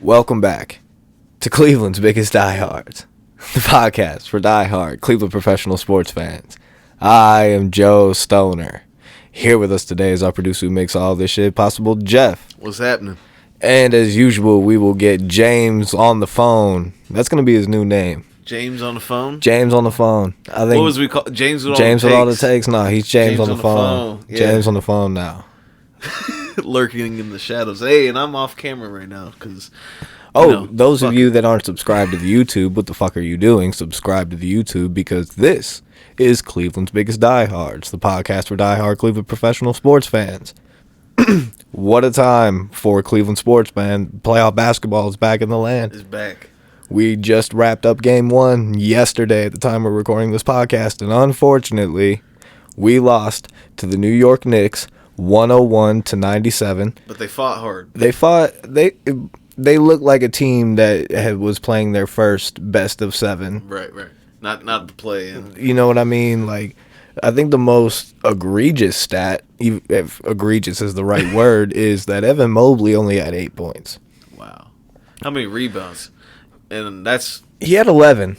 Welcome back to Cleveland's Biggest Diehards, the podcast for diehard Cleveland professional sports fans. I am Joe Stoner. Here with us today is our producer who makes all this shit possible, Jeff. What's happening? And as usual, we will get James on the phone. That's going to be his new name. James on the phone? James on the phone. I think what was we call James with all James the with takes? all the takes? No, he's James on the phone. Yeah. James on the phone now. Lurking in the shadows. Hey, and I'm off camera right now because. Those of you that aren't subscribed to the YouTube, what the fuck are you doing? Subscribe to the YouTube because this is Cleveland's Biggest Diehards, the podcast for diehard Cleveland professional sports fans. What a time for Cleveland sports, man. Playoff basketball is back in the land. It's back. We just wrapped up game one yesterday at the time we're recording this podcast, and unfortunately, we lost to the New York Knicks 101-97. But they fought hard. They looked like a team that was playing their first best of seven. Right. Not the play in. You know what I mean? Like, I think the most egregious stat, if egregious is the right word, is that Evan Mobley only had 8 points. Wow. How many rebounds? And he had 11.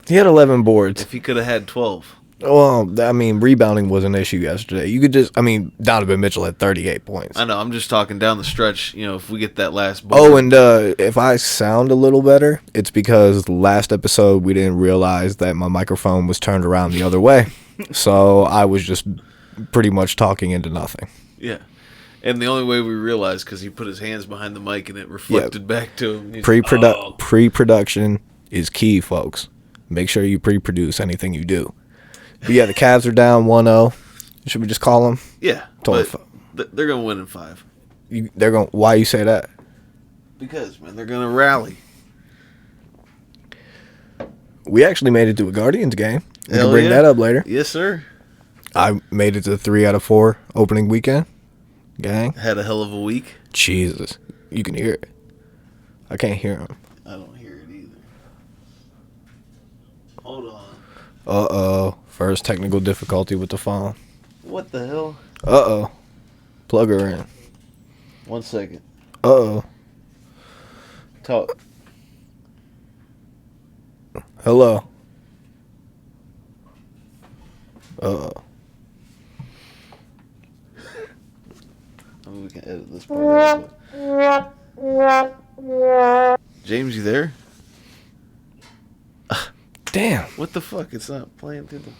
He had 11 boards. If he could have had 12. Well, I mean, rebounding was an issue yesterday. Donovan Mitchell had 38 points. I know. I'm just talking down the stretch. If we get that last board. Oh, and if I sound a little better, it's because last episode we didn't realize that my microphone was turned around the other way. So I was just pretty much talking into nothing. Yeah. And the only way we realized because he put his hands behind the mic and it reflected back to him. Pre-production is key, folks. Make sure you pre-produce anything you do. But yeah, the Cavs are down 1-0. Should we just call them? Yeah, but they're going to win in 5. Why you say that? Because, man, they're going to rally. We actually made it to a Guardians game. We Hell can bring yeah. that up later. Yes, sir. I made it to 3 out of 4 opening weekend. Gang. Had a hell of a week. Jesus. You can hear it. I can't hear him. I don't hear it either. Hold on. Uh-oh. First technical difficulty with the phone. What the hell? Uh-oh. Plug her in. 1 second. Uh-oh. Talk. Hello. Uh-oh. I mean, we can edit this part out. James, you there? Damn. What the fuck? It's not playing through the...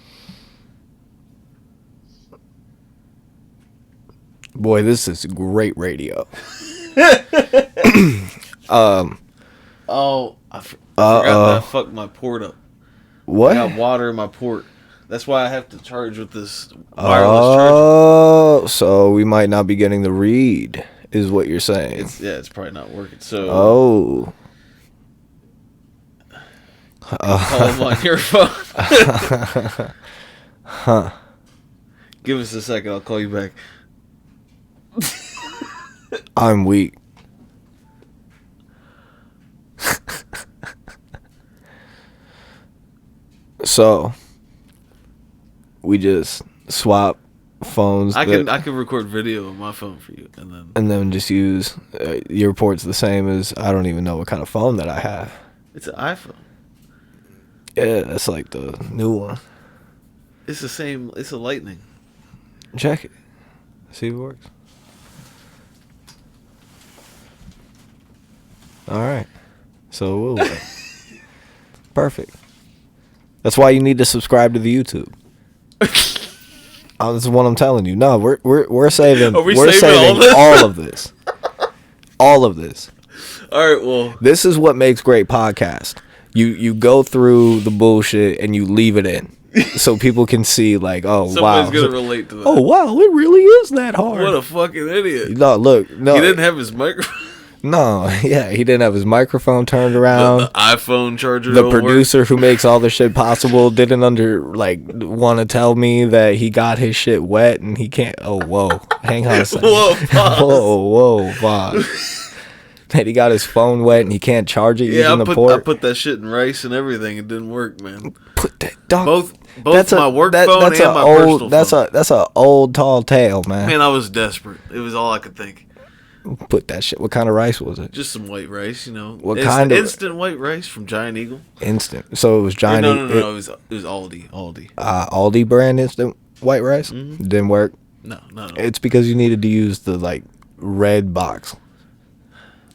Boy, this is great radio. I forgot that I fucked my port up. What? I got water in my port. That's why I have to charge with this wireless charger. Oh, so we might not be getting the read, is what you're saying. It's probably not working. So. Oh. Call him on your phone. Huh. Give us a second. I'll call you back. I'm weak. So, we just swap phones. I can record video on my phone for you, and then just use your port's the same as I don't even know what kind of phone that I have. It's an iPhone. Yeah, that's like the new one. It's the same. It's a Lightning. Check it. See if it works. All right. So it will work. Perfect. That's why you need to subscribe to the YouTube. This is what I'm telling you. No, we're saving. We're saving all of this. All of this. All right. Well, this is what makes great podcast. You go through the bullshit and you leave it in, so people can see like, oh wow, somebody's gonna relate to that. Oh wow, it really is that hard. What a fucking idiot! No, look, no, he didn't have his microphone. No, yeah, he didn't have his microphone turned around. The iPhone charger. The producer who makes all the shit possible didn't want to tell me that he got his shit wet and he can't. Oh whoa, hang on a second. Whoa, pause. That he got his phone wet and he can't charge it using the port. I put that shit in rice and everything. It didn't work, man. Put that dog. Both my work phone and my personal phone. That's a old tall tale, man. Man, I was desperate. It was all I could think. Put that shit. What kind of rice was it? Just some white rice, you know. What kind of instant white rice from Giant Eagle? instant? So it was Giant. No, it was Aldi. Aldi brand instant white rice. Mm-hmm. Didn't work. No. It's because you needed to use the like red box.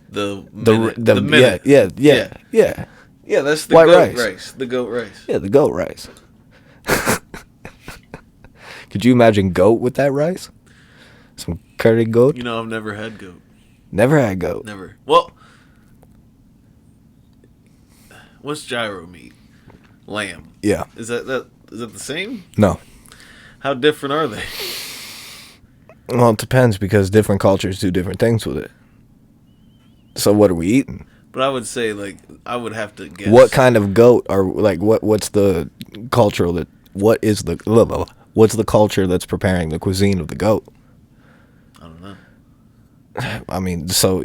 The minute. Yeah. Yeah, that's the white goat rice. rice. The goat rice. Yeah, the goat rice. Could you imagine goat with that rice? Some curry goat? You know, I've never had goat. Never had goat. Never. Well, what's gyro meat? Lamb. Yeah. Is that the same? No. How different are they? Well, it depends because different cultures do different things with it. So what are we eating? But I would say, like, I would have to guess. What kind of goat are like? What's the cultural that? What's the culture that's preparing the cuisine of the goat? I don't know. I mean, so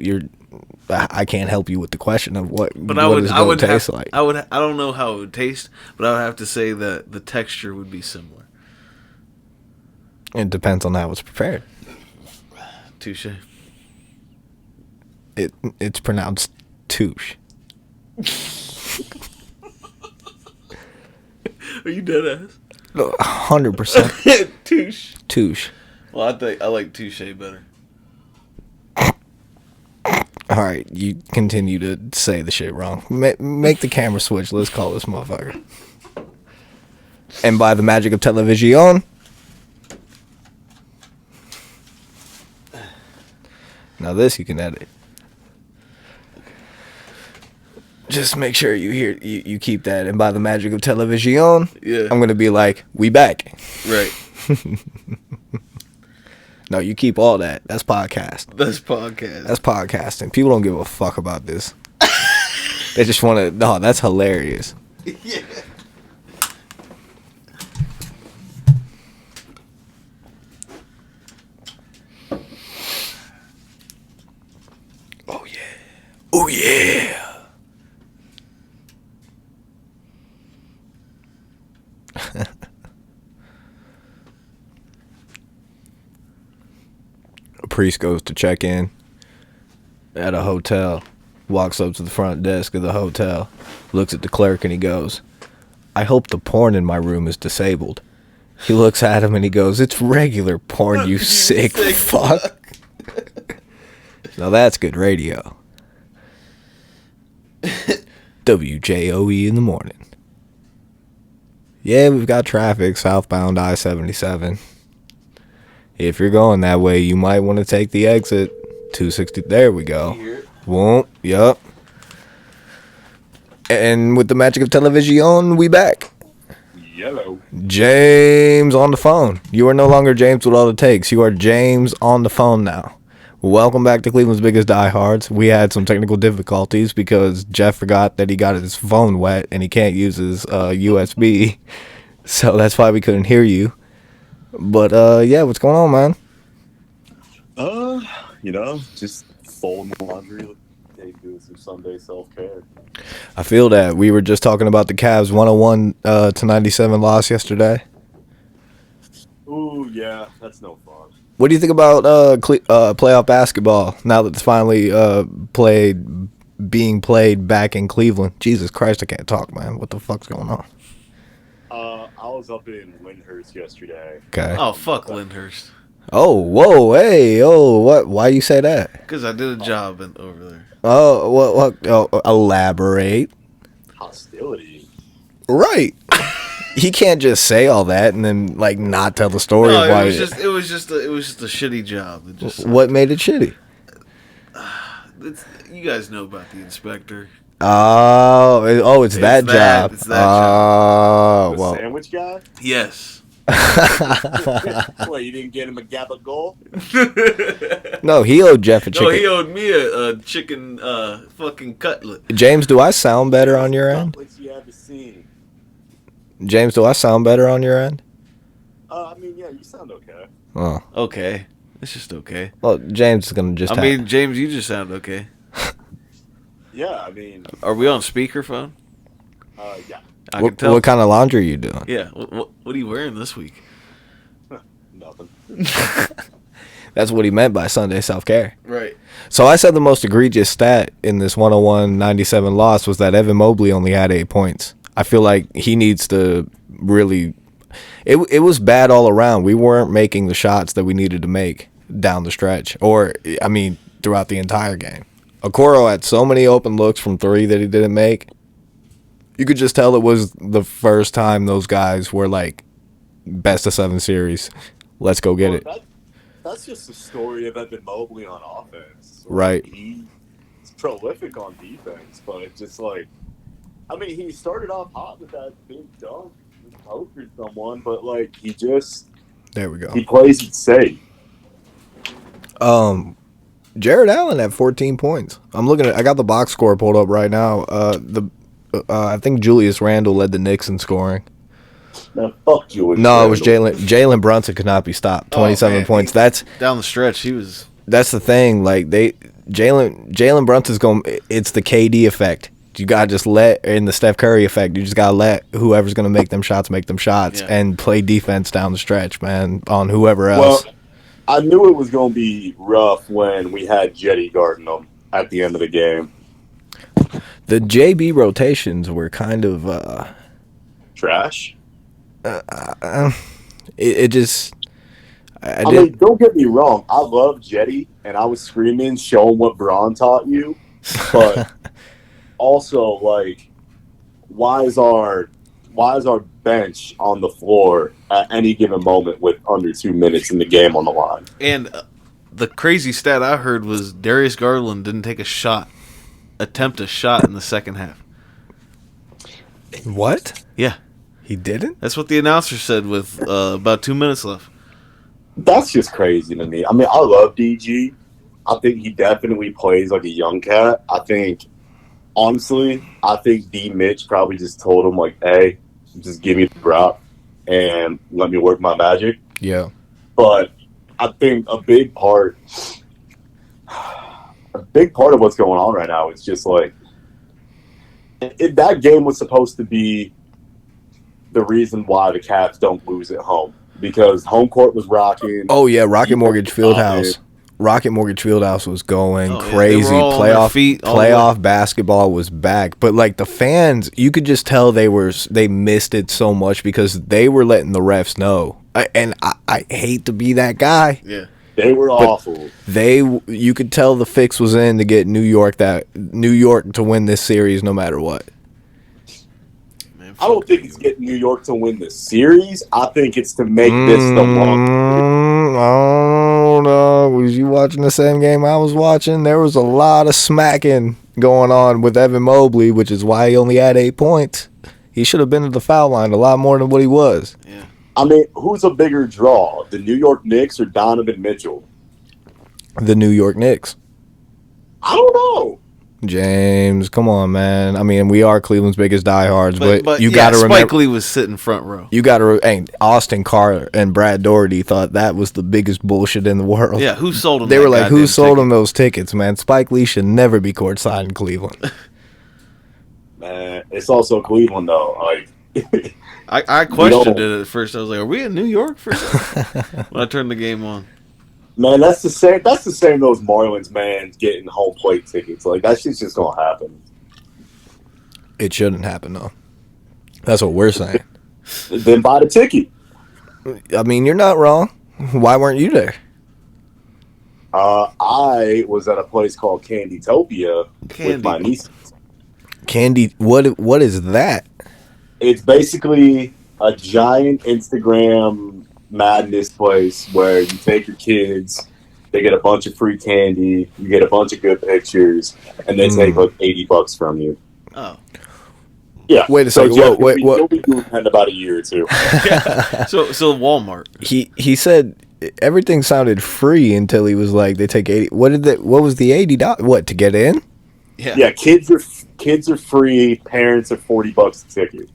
I can't help you with the question of what. But what does goat taste like? I don't know how it would taste, but I would have to say that the texture would be similar. It depends on how it's prepared. Touche. It's pronounced touche. Are you dead ass? 100%. Touche. Touche. Well, I like touche better. All right, you continue to say the shit wrong. Make the camera switch. Let's call this motherfucker. And by the magic of television. Now this you can edit. Just make sure you keep that. And by the magic of television, yeah, I'm gonna be like, we back. Right. No, you keep all that. That's podcast. That's podcast. That's podcasting. People don't give a fuck about this. They just want to. No, that's hilarious. Yeah. Oh yeah. Oh yeah. A priest goes to check in at a hotel, walks up to the front desk of the hotel, looks at the clerk, and he goes, "I hope the porn in my room is disabled." He looks at him and he goes, "It's regular porn, you sick fuck." Now that's good radio. WJOE in the morning. Yeah, we've got traffic southbound I-77. If you're going that way, you might want to take the exit 260. There we go. Won't. Yup. And with the magic of television, we back. Yellow. James on the phone. You are no longer James with all it takes. You are James on the phone now. Welcome back to Cleveland's Biggest Diehards. We had some technical difficulties because Jeff forgot that he got his phone wet and he can't use his USB. So that's why we couldn't hear you. But yeah, what's going on, man? Just folding the laundry, doing some Sunday self-care. I feel that. We were just talking about the Cavs 101 to 97 loss yesterday. Ooh, yeah, that's no fun. What do you think about playoff basketball now that it's finally being played back in Cleveland? Jesus Christ, I can't talk, man. What the fuck's going on? I was up in Lyndhurst yesterday. Okay. Oh, fuck Lyndhurst. Oh, whoa, hey, oh, what? Why you say that? Because I did a job over there. Oh, what? Oh, elaborate. Hostility. Right. He can't just say all that and then like not tell the story No, of why. it was just a shitty job. What made it shitty? You guys know about the inspector. It's that job. It's that job. The Well. sandwich guy? Yes. Well, you didn't get him a gabagool? No, he owed Jeff a chicken. No, he owed me a chicken fucking cutlet. James, do I sound better on your end? Cutlets you haven't seen. James, do I sound better on your end? I mean, yeah, you sound okay. Oh. Okay. It's just okay. Well, James is going to just James, you just sound okay. Yeah, I mean... Are we on speakerphone? Yeah. I can tell. What kind of laundry are you doing? Yeah. What are you wearing this week? Nothing. That's what he meant by Sunday self-care. Right. So I said the most egregious stat in this 101-97 loss was that Evan Mobley only had 8 points. I feel like he needs to really... It was bad all around. We weren't making the shots that we needed to make down the stretch. Or, I mean, throughout the entire game. Okoro had so many open looks from three that he didn't make. You could just tell it was the first time those guys were like, best of 7 series. Let's go get it. That's just the story of Evan Mobley on offense. Right. He's prolific on defense, but it's just like, I mean, he started off hot with that big dunk. He pokered someone, but like, there we go. He plays it safe. Jared Allen had 14 points. I'm looking at. I got the box score pulled up right now. I think Julius Randle led the Knicks in scoring. Now, fuck Julius. No, it was Jalen. Jalen Brunson could not be stopped. 27 points. That's down the stretch. He was. That's the thing. Like Jalen Brunson's going. It's the KD effect. You gotta just in the Steph Curry effect. You just gotta let whoever's gonna make them shots and play defense down the stretch, man. On whoever else. Well, I knew it was gonna be rough when we had Jetty guarding them at the end of the game. The JB rotations were kind of trash. It just. I mean, don't get me wrong. I love Jetty, and I was screaming, "Show him what Braun taught you." But also, like, why is our bench on the floor at any given moment with under 2 minutes in the game on the line? And the crazy stat I heard was Darius Garland didn't attempt a shot in the second half. What? Yeah. He didn't? That's what the announcer said with about 2 minutes left. That's just crazy to me. I mean, I love DG. I think he definitely plays like a young cat. Honestly, I think D. Mitch probably just told him, like, hey, just give me the rock and let me work my magic. Yeah. But I think a big part of what's going on right now is just, like, that game was supposed to be the reason why the Cavs don't lose at home. Because home court was rocking. Oh, yeah, Rocket Mortgage Fieldhouse. Rocket Mortgage Fieldhouse was going crazy. Yeah, Playoff basketball was back. But, like, the fans, you could just tell they missed it so much because they were letting the refs know. I hate to be that guy. Yeah. They were awful. You could tell the fix was in to get New York to win this series no matter what. I don't think it's getting New York to win the series. I think it's to make this the long. Oh no! Was you watching the same game I was watching? There was a lot of smacking going on with Evan Mobley, which is why he only had 8 points. He should have been at the foul line a lot more than what he was. Yeah. I mean, who's a bigger draw, the New York Knicks or Donovan Mitchell? The New York Knicks. I don't know. James, come on, man. I mean, we are Cleveland's biggest diehards, but you got to remember. Spike Lee was sitting front row. You got to. Austin Carr and Brad Daugherty thought that was the biggest bullshit in the world. Yeah, who sold him? They were like, "Who sold him those tickets, man?" Spike Lee should never be courtside in Cleveland. Man, it's also Cleveland though. Like, I questioned it at first. I was like, "Are we in New York?" When I turned the game on. Man, that's the same. That's the same. Those Marlins, man, getting home plate tickets. Like, that shit's just gonna happen. It shouldn't happen, though. That's what we're saying. Then buy the ticket. I mean, you're not wrong. Why weren't you there? I was at a place called Candytopia with my nieces. Candy, what is that? It's basically a giant Instagram madness place where you take your kids, they get a bunch of free candy, you get a bunch of good pictures, and they take like $80 from you. Oh. Yeah. Wait a second. Jeff, wait. You'll be doing that in about a year or two. Yeah. So Walmart. He said everything sounded free until he was like, they take 80. What was the $80? What, to get in? Yeah. Yeah. Kids are free. Parents are $40 a ticket.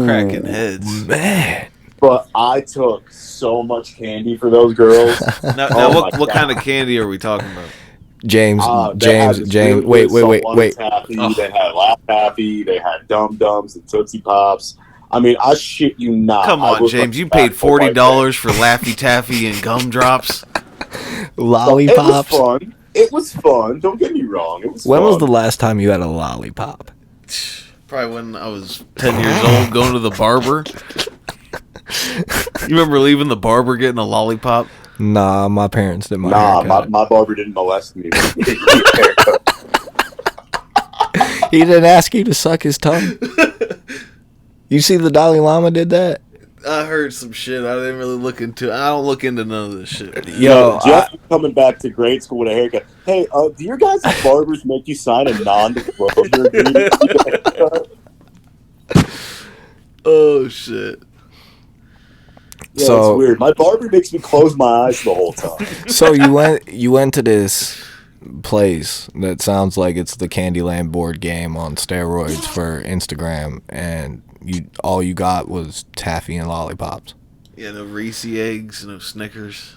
Cracking heads, man. But I took so much candy for those girls. Now what kind of candy are we talking about? James. Really Wait. Taffy, They had Laugh Taffy. They had Dum Dums and Tootsie Pops. I mean, I shit you not. Come on, James. You paid $40 for Laffy Taffy and gumdrops. Lollipops. It was fun. It was fun. Don't get me wrong. It was When fun. was the last time you had a lollipop? Probably when I was 10 years old going to the barber. You remember leaving the barber getting a lollipop? Nah, my parents did my Nah, haircut. my barber didn't molest me. He didn't ask you to suck his tongue? You see the Dalai Lama did that? I heard some shit. I didn't really look into. I don't look into none of this shit. Yo, Jeff coming back to grade school with a haircut. Hey, do your guys' barbers make you sign a non-disclosure agreement? Oh shit. Yeah, So- it's weird. My barber makes me close my eyes the whole time. So you went to this place that sounds like it's the Candyland board game on steroids for Instagram, and all you got was taffy and lollipops. Yeah, no Reese eggs, no Snickers.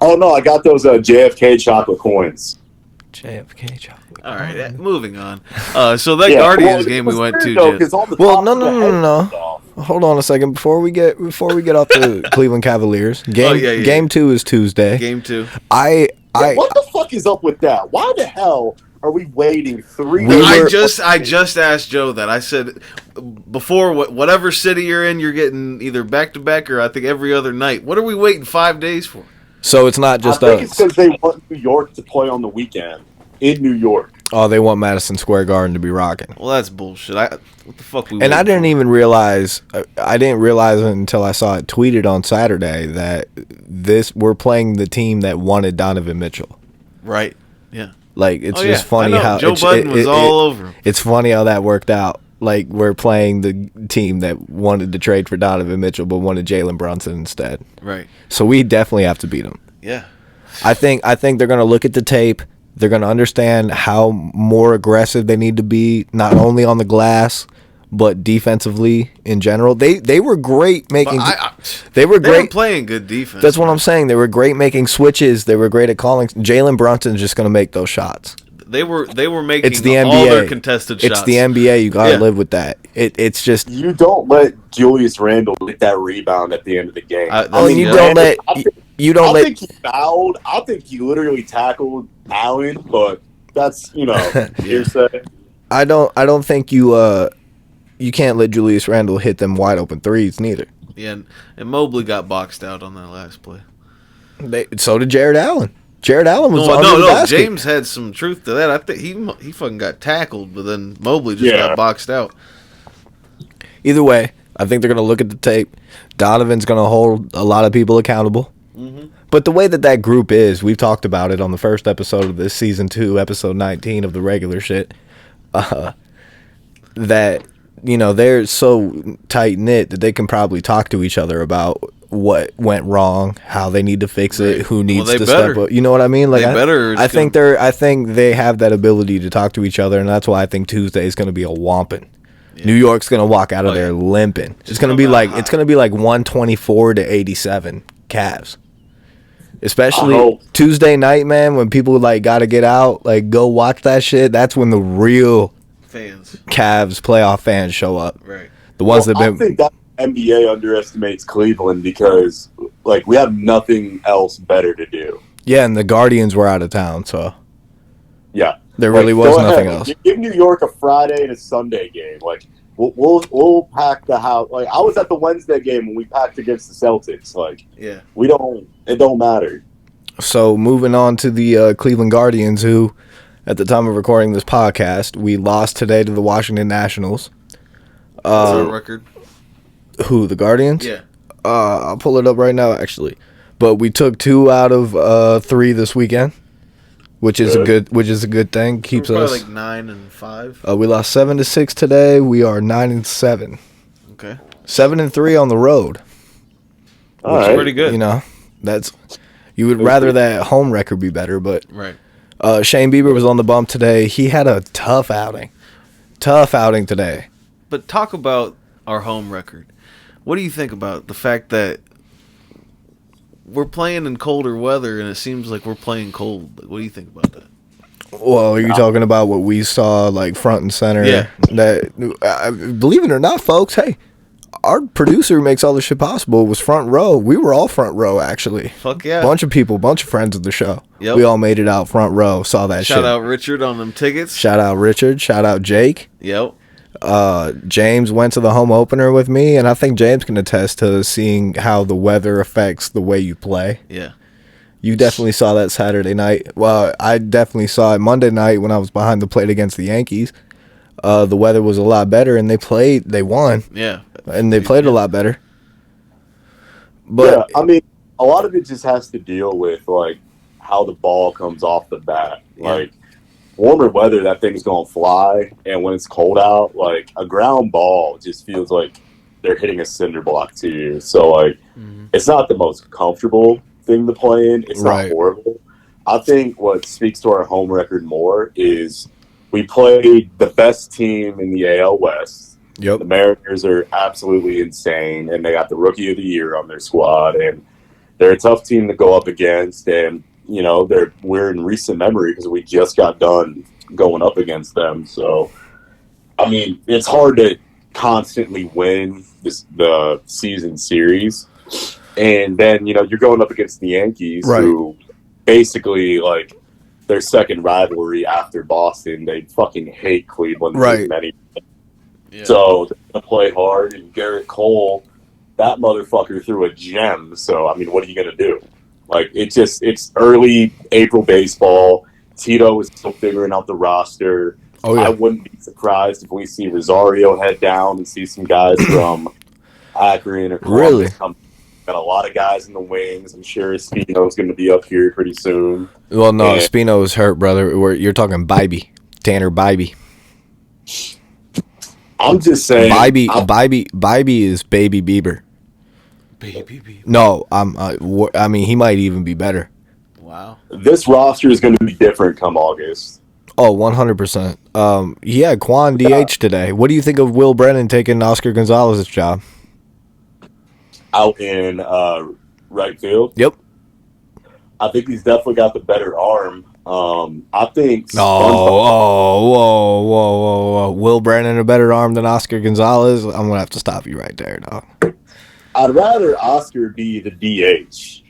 Oh no, I got those JFK chocolate coins. JFK chocolate. All right, moving on. So that Guardians game we went to. Well, no. Hold on a second before we get off the Cleveland Cavaliers. Game 2 is Tuesday. Game 2. What the fuck is up with that? Why the hell are we waiting 3 days? I just asked Joe that. I said before, whatever city you're in, you're getting either back to back or I think every other night. What are we waiting 5 days for? So it's not just I think it's because they want New York to play on the weekend in New York. Oh, they want Madison Square Garden to be rocking. Well, that's bullshit. What the fuck? And I didn't even realize. I didn't realize until I saw it tweeted on Saturday that we're playing the team that wanted Donovan Mitchell. Right. Yeah. Like it's just funny how Joe Budden was all over him. It's funny how that worked out. Like we're playing the team that wanted to trade for Donovan Mitchell but wanted Jalen Brunson instead. Right. So we definitely have to beat them. Yeah. I think they're going to look at the tape. They're going to understand how more aggressive they need to be, not only on the glass, but defensively in general. They were great making. They were playing good defense. That's what I'm saying. They were great making switches. They were great at calling. Jalen Brunson's just going to make those shots. They were making it's the NBA. All their contested shots. It's the NBA. You got to live with that. It's just you don't let Julius Randle get that rebound at the end of the game. You don't let. I think he fouled. I think he literally tackled Allen, but that's hearsay. I don't think you can't let Julius Randle hit them wide open threes neither. Yeah, and Mobley got boxed out on that last play. So did Jared Allen. Jared Allen was under the basket. James had some truth to that. I think he fucking got tackled, but then Mobley just got boxed out. Either way, I think they're going to look at the tape. Donovan's going to hold a lot of people accountable. Mm-hmm. But the way that group is, we've talked about it on the first episode of this season 2, episode 19 of the regular shit. That they're so tight knit that they can probably talk to each other about what went wrong, how they need to fix it, who needs to step up. You know what I mean? Like I think they have that ability to talk to each other, and that's why I think Tuesday is going to be a whomping. Yeah. New York's going to walk out of there limping. It's going to be like 124 to 87 Cavs. Especially Tuesday night, man, when people got to get out, go watch that shit. That's when the real fans, Cavs playoff fans show up. Right. The ones that I think that NBA underestimates Cleveland because we have nothing else better to do. Yeah, and the Guardians were out of town, so yeah, there really was nothing else. Give New York a Friday and a Sunday game. We'll pack the house. I was at the Wednesday game when we packed against the Celtics. It don't matter. So moving on to the Cleveland Guardians, who at the time of recording this podcast, we lost today to the Washington Nationals. What's our record? Who, the Guardians? Yeah. I'll pull it up right now, actually. But we took 2 out of 3 this weekend, which is a good thing. Keeps us 9-5. We lost 7-6 today. We are 9-7. Okay. 7-3 on the road. All right. Pretty good. That's you would rather that home record be better, but right. Shane Bieber was on the bump today. He had a tough outing today. But talk about our home record. What do you think about the fact that we're playing in colder weather and it seems like we're playing cold? What do you think about that? Well, are you talking about what we saw front and center? Yeah. That believe it or not, folks, hey, our producer who makes all this shit possible was front row. We were all front row, actually. Fuck yeah. Bunch of people, bunch of friends of the show. Yep. We all made it out front row, saw that shit. Shout out Richard on them tickets. Shout out Richard. Shout out Jake. Yep. James went to the home opener with me, and I think James can attest to seeing how the weather affects the way you play. Yeah. You definitely saw that Saturday night. Well, I definitely saw it Monday night when I was behind the plate against the Yankees. The weather was a lot better, and they won. Yeah. And they played a lot better. But yeah, I mean, a lot of it just has to deal with, like, how the ball comes off the bat. Yeah. Like, warmer weather, that thing's going to fly. And when it's cold out, like, a ground ball just feels like they're hitting a cinder block to you. So, like, it's not the most comfortable thing to play in. It's not horrible. I think what speaks to our home record more is we played the best team in the AL West. Yep. The Mariners are absolutely insane, and they got the Rookie of the Year on their squad, and they're a tough team to go up against. And you know, we're in recent memory because we just got done going up against them. So, I mean, it's hard to constantly win the season series. And then, you know, you're going up against the Yankees, who basically, like, their second rivalry after Boston, they fucking hate Cleveland. Yeah. So they're going to play hard. And Garrett Cole, that motherfucker threw a gem. So, I mean, what are you going to do? Like, it's early April baseball. Tito is still figuring out the roster. Oh, yeah. I wouldn't be surprised if we see Rosario head down and see some guys from Akron or Columbus come. Got a lot of guys in the wings. I'm sure Espino's going to be up here pretty soon. Well, no, Espino is hurt, brother. You're talking Bybee. Tanner Bybee. I'm just saying. Bybee is Baby Bieber. Baby Bieber. No, I mean, he might even be better. Wow. This roster is going to be different come August. Oh, 100%. He had Quan DH today. What do you think of Will Brennan taking Oscar Gonzalez's job? Out in right field? Yep. I think he's definitely got the better arm. I think... Whoa. Will Brennan a better arm than Oscar Gonzalez? I'm going to have to stop you right there, dog. I'd rather Oscar be the DH.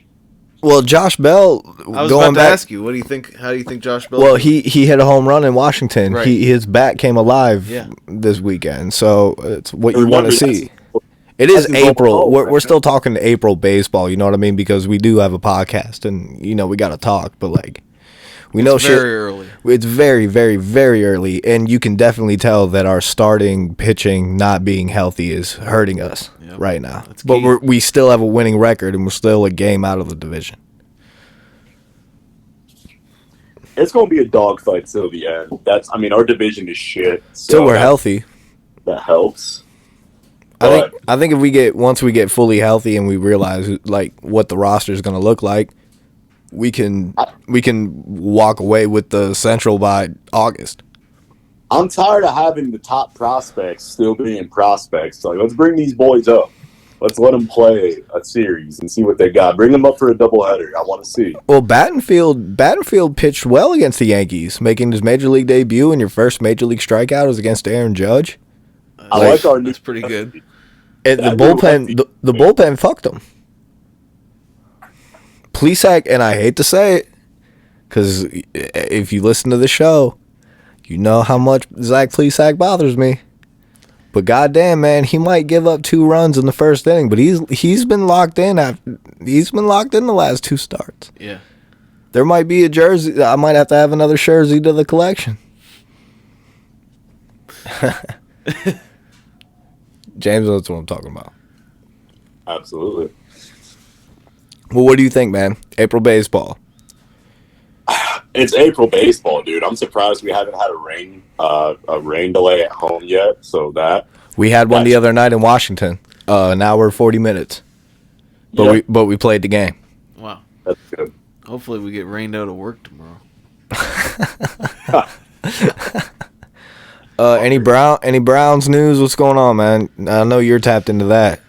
Well, Josh Bell... I was about to ask you, what do you think? How do you think Josh Bell... Well, he hit a home run in Washington. Right. His bat came alive this weekend, so it's what you want to see. It is April. We're still talking April baseball, you know what I mean? Because we do have a podcast, and, you know, we got to talk, but, like, we know shit. It's very early. It's very, very, very early, and you can definitely tell that our starting pitching not being healthy is hurting us right now. But we still have a winning record, and we're still a game out of the division. It's going to be a dogfight till the end. Our division is shit. So we're healthy. That helps. I think if once we get fully healthy and we realize like what the roster is going to look like, we can walk away with the Central by August. I'm tired of having the top prospects still being prospects. Like, let's bring these boys up. Let's let them play a series and see what they got. Bring them up for a doubleheader. I want to see. Well, Battenfield pitched well against the Yankees, making his major league debut, and your first major league strikeout was against Aaron Judge. I like our new. That's pretty good. And the bullpen fucked him. Plesac, and I hate to say it, because if you listen to the show, you know how much Zach Plesac bothers me. But goddamn, man, he might give up 2 runs in the first inning, but he's been locked in. He's been locked in the last 2 starts. Yeah. There might be a jersey. I might have to have another jersey to the collection. James, that's what I'm talking about. Absolutely. Well, what do you think, man? April baseball. It's April baseball, dude. I'm surprised we haven't had a rain delay at home yet. So we had one the other night in Washington. An hour 40 minutes. But we played the game. Wow. That's good. Hopefully we get rained out of work tomorrow. Any Browns news? What's going on, man? I know you're tapped into that.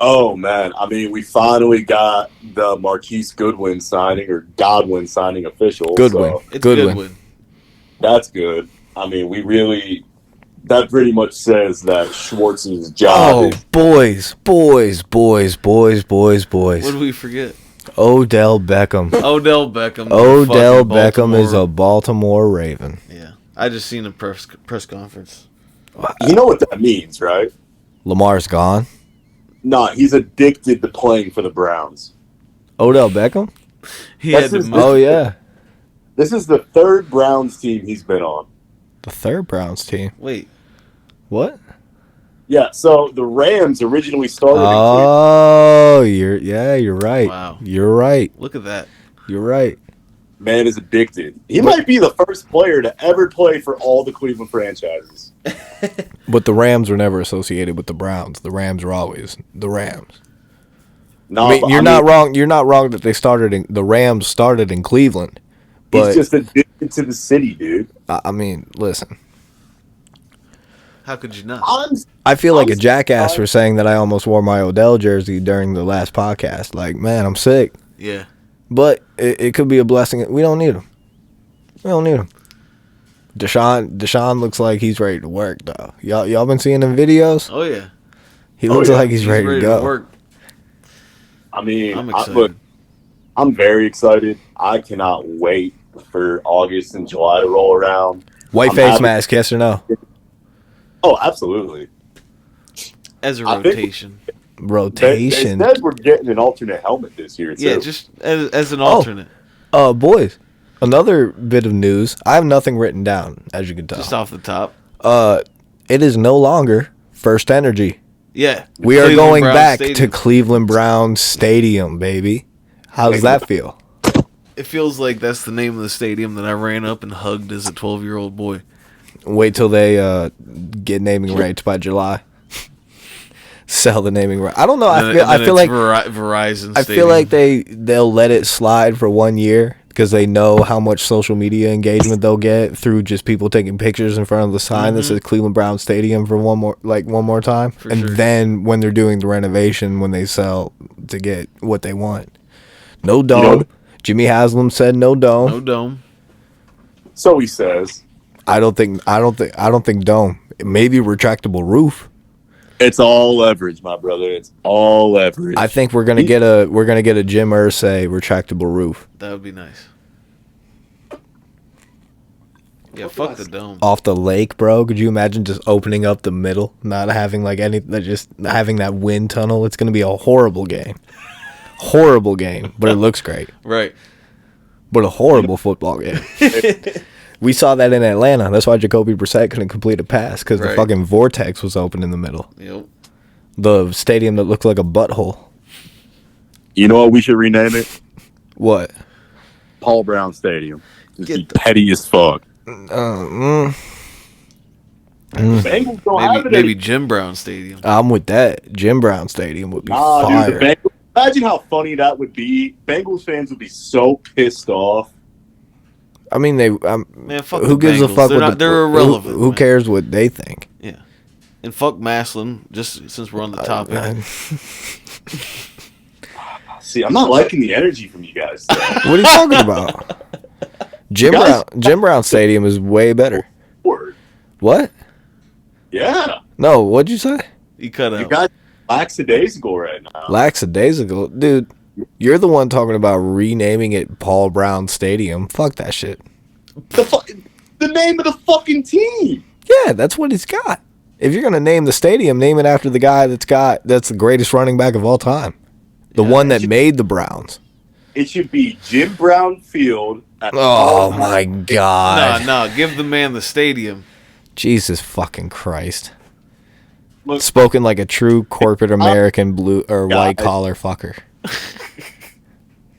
Oh, man. I mean, we finally got the Marquise Godwin signing official. Goodwin. It's Goodwin. That's good. I mean, we really That pretty much says that Schwartz's job is... boys. What did we forget? Odell Beckham. Odell Beckham. Odell Beckham is a Baltimore Raven. Yeah. I just seen a press conference. You know what that means, right? Lamar's gone. Nah, he's addicted to playing for the Browns. Odell Beckham? He had to move. Oh, yeah. This is the third Browns team he's been on. The third Browns team. Wait. What? Yeah, so the Rams originally started in Cleveland. Oh, you're right. Wow. You're right. Look at that. You're right. Man is addicted. He might be the first player to ever play for all the Cleveland franchises. But the Rams were never associated with the Browns. The Rams were always the Rams. No, I mean, you're not wrong. You're not wrong that the Rams started in Cleveland. But he's just addicted to the city, dude. I mean, listen. How could you not? I feel like a jackass for saying that I almost wore my Odell jersey during the last podcast. Like, man, I'm sick. Yeah. But it could be a blessing. We don't need him. Deshaun looks like he's ready to work, though. Y'all been seeing him videos? Oh, yeah. He looks like he's ready to go. Work. I mean, I'm excited. I'm very excited. I cannot wait for August and July to roll around. White face mask, yes or no? Oh, absolutely. As a rotation. Rotation. They said we're getting an alternate helmet this year, too. Yeah, just as an alternate. Boys, another bit of news. I have nothing written down, as you can tell. Just off the top. It is no longer First Energy. Yeah. We are going back Stadium. to Cleveland Browns Stadium, baby. How does that feel? It feels like that's the name of the stadium that I ran up and hugged as a 12-year-old boy. Wait till they get naming rights by July. Sell the naming rights. I don't know. I feel like Verizon. I feel like they'll let it slide for 1 year because they know how much social media engagement they'll get through just people taking pictures in front of the sign that says Cleveland Browns Stadium for one more time. Then when they're doing the renovation, when they sell to get what they want, no dome. You know, Jimmy Haslam said no dome. No dome. So he says. I don't think dome. Maybe retractable roof. It's all leverage, my brother. It's all leverage. I think we're gonna get a Jim Irsay retractable roof. That would be nice. Yeah, fuck the dome. Off the lake, bro. Could you imagine just opening up the middle, not having just having that wind tunnel? It's gonna be a horrible game. Horrible game, but it looks great. Right. But a horrible football game. We saw that in Atlanta. That's why Jacoby Brissett couldn't complete a pass because the fucking vortex was open in the middle. Yep. The stadium that looked like a butthole. You know what we should rename it? What? Paul Brown Stadium. Just be petty as fuck. Maybe Jim Brown Stadium. I'm with that. Jim Brown Stadium would be fire. Dude, imagine how funny that would be. Bengals fans would be so pissed off. I mean, man, fuck who gives Bengals. a fuck? They're irrelevant. Who cares what they think? Yeah, and fuck Maslin. Just since we're on the topic. See, I'm not liking the energy from you guys. What are you talking about? Jim Brown Stadium is way better. Word. What? Yeah. No, what'd you say? You cut out. You got lackadaisical right now. Lackadaisical, dude. You're the one talking about renaming it Paul Brown Stadium. Fuck that shit. The name of the fucking team. Yeah, that's what he's got. If you're gonna name the stadium, name it after the guy that's the greatest running back of all time. The one that made the Browns. It should be Jim Brown Field. Oh my God. No, give the man the stadium. Jesus fucking Christ. Look, spoken like a true corporate American blue or white collar fucker.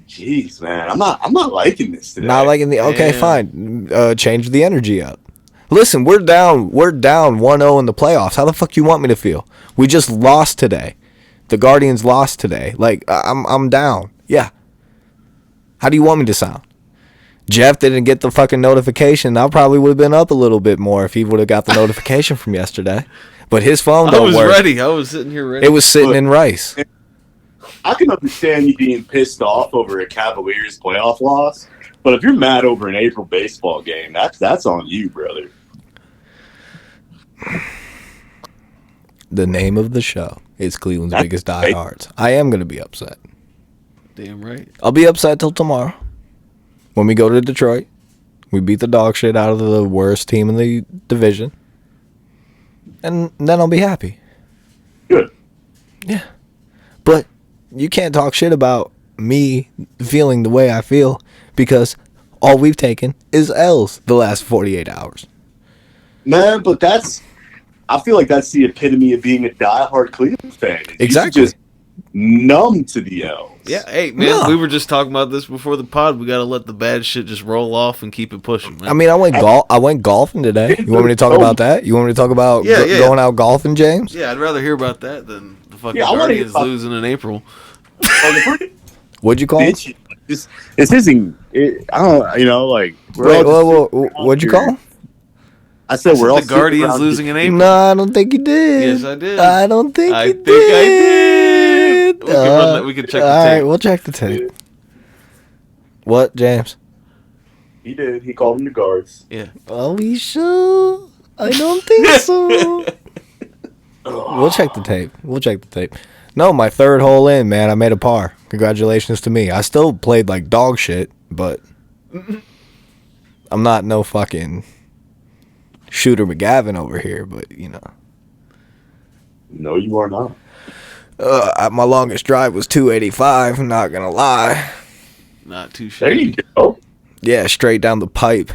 Jeez, man, I'm not liking this today. Not liking the okay, fine. Change the energy up. Listen, we're down 1-0 in the playoffs. How the fuck you want me to feel? We just lost today. The Guardians lost today. Like I'm down. Yeah. How do you want me to sound? Jeff didn't get the fucking notification. I probably would have been up a little bit more if he would have got the notification from yesterday. But his phone don't work. I was ready. I was sitting here ready. It was sitting in rice. I can understand you being pissed off over a Cavaliers playoff loss, but if you're mad over an April baseball game, that's on you, brother. The name of the show is Cleveland's That's Biggest right. Diehards. I am going to be upset. Damn right. I'll be upset till tomorrow. When we go to Detroit, we beat the dog shit out of the worst team in the division. And then I'll be happy. Good. Yeah. But you can't talk shit about me feeling the way I feel because all we've taken is L's the last 48 hours. Man, but I feel like that's the epitome of being a diehard Cleveland fan. Exactly. You just numb to the L's. Yeah, hey man, No. we were just talking about this before the pod. We gotta let the bad shit just roll off and keep it pushing, man. I mean, I went golfing today. You want me to talk about that? You want me to talk about going out golfing, James? yeah, I'd rather hear about that than the fucking Yeah, I wanna hear Guardians about- losing in April. What'd you call him? Bitch, this isn't. I don't. Like. Wait, what'd you call him? I said we're all the Guardians losing in April. No, I don't think you did. Yes, I did. I don't think I you think did. I did. We can run that. We can check the all tape. right, we'll check the tape. What, James? He did. He called them the guards. Yeah. Are we sure? I don't think so. We'll check the tape. No, my third hole in, man. I made a par. Congratulations to me. I still played like dog shit, but I'm not no fucking Shooter McGavin over here, but No, you are not. my longest drive was 285. I'm not gonna lie. Not too There shabby. you go. Yeah, straight down the pipe.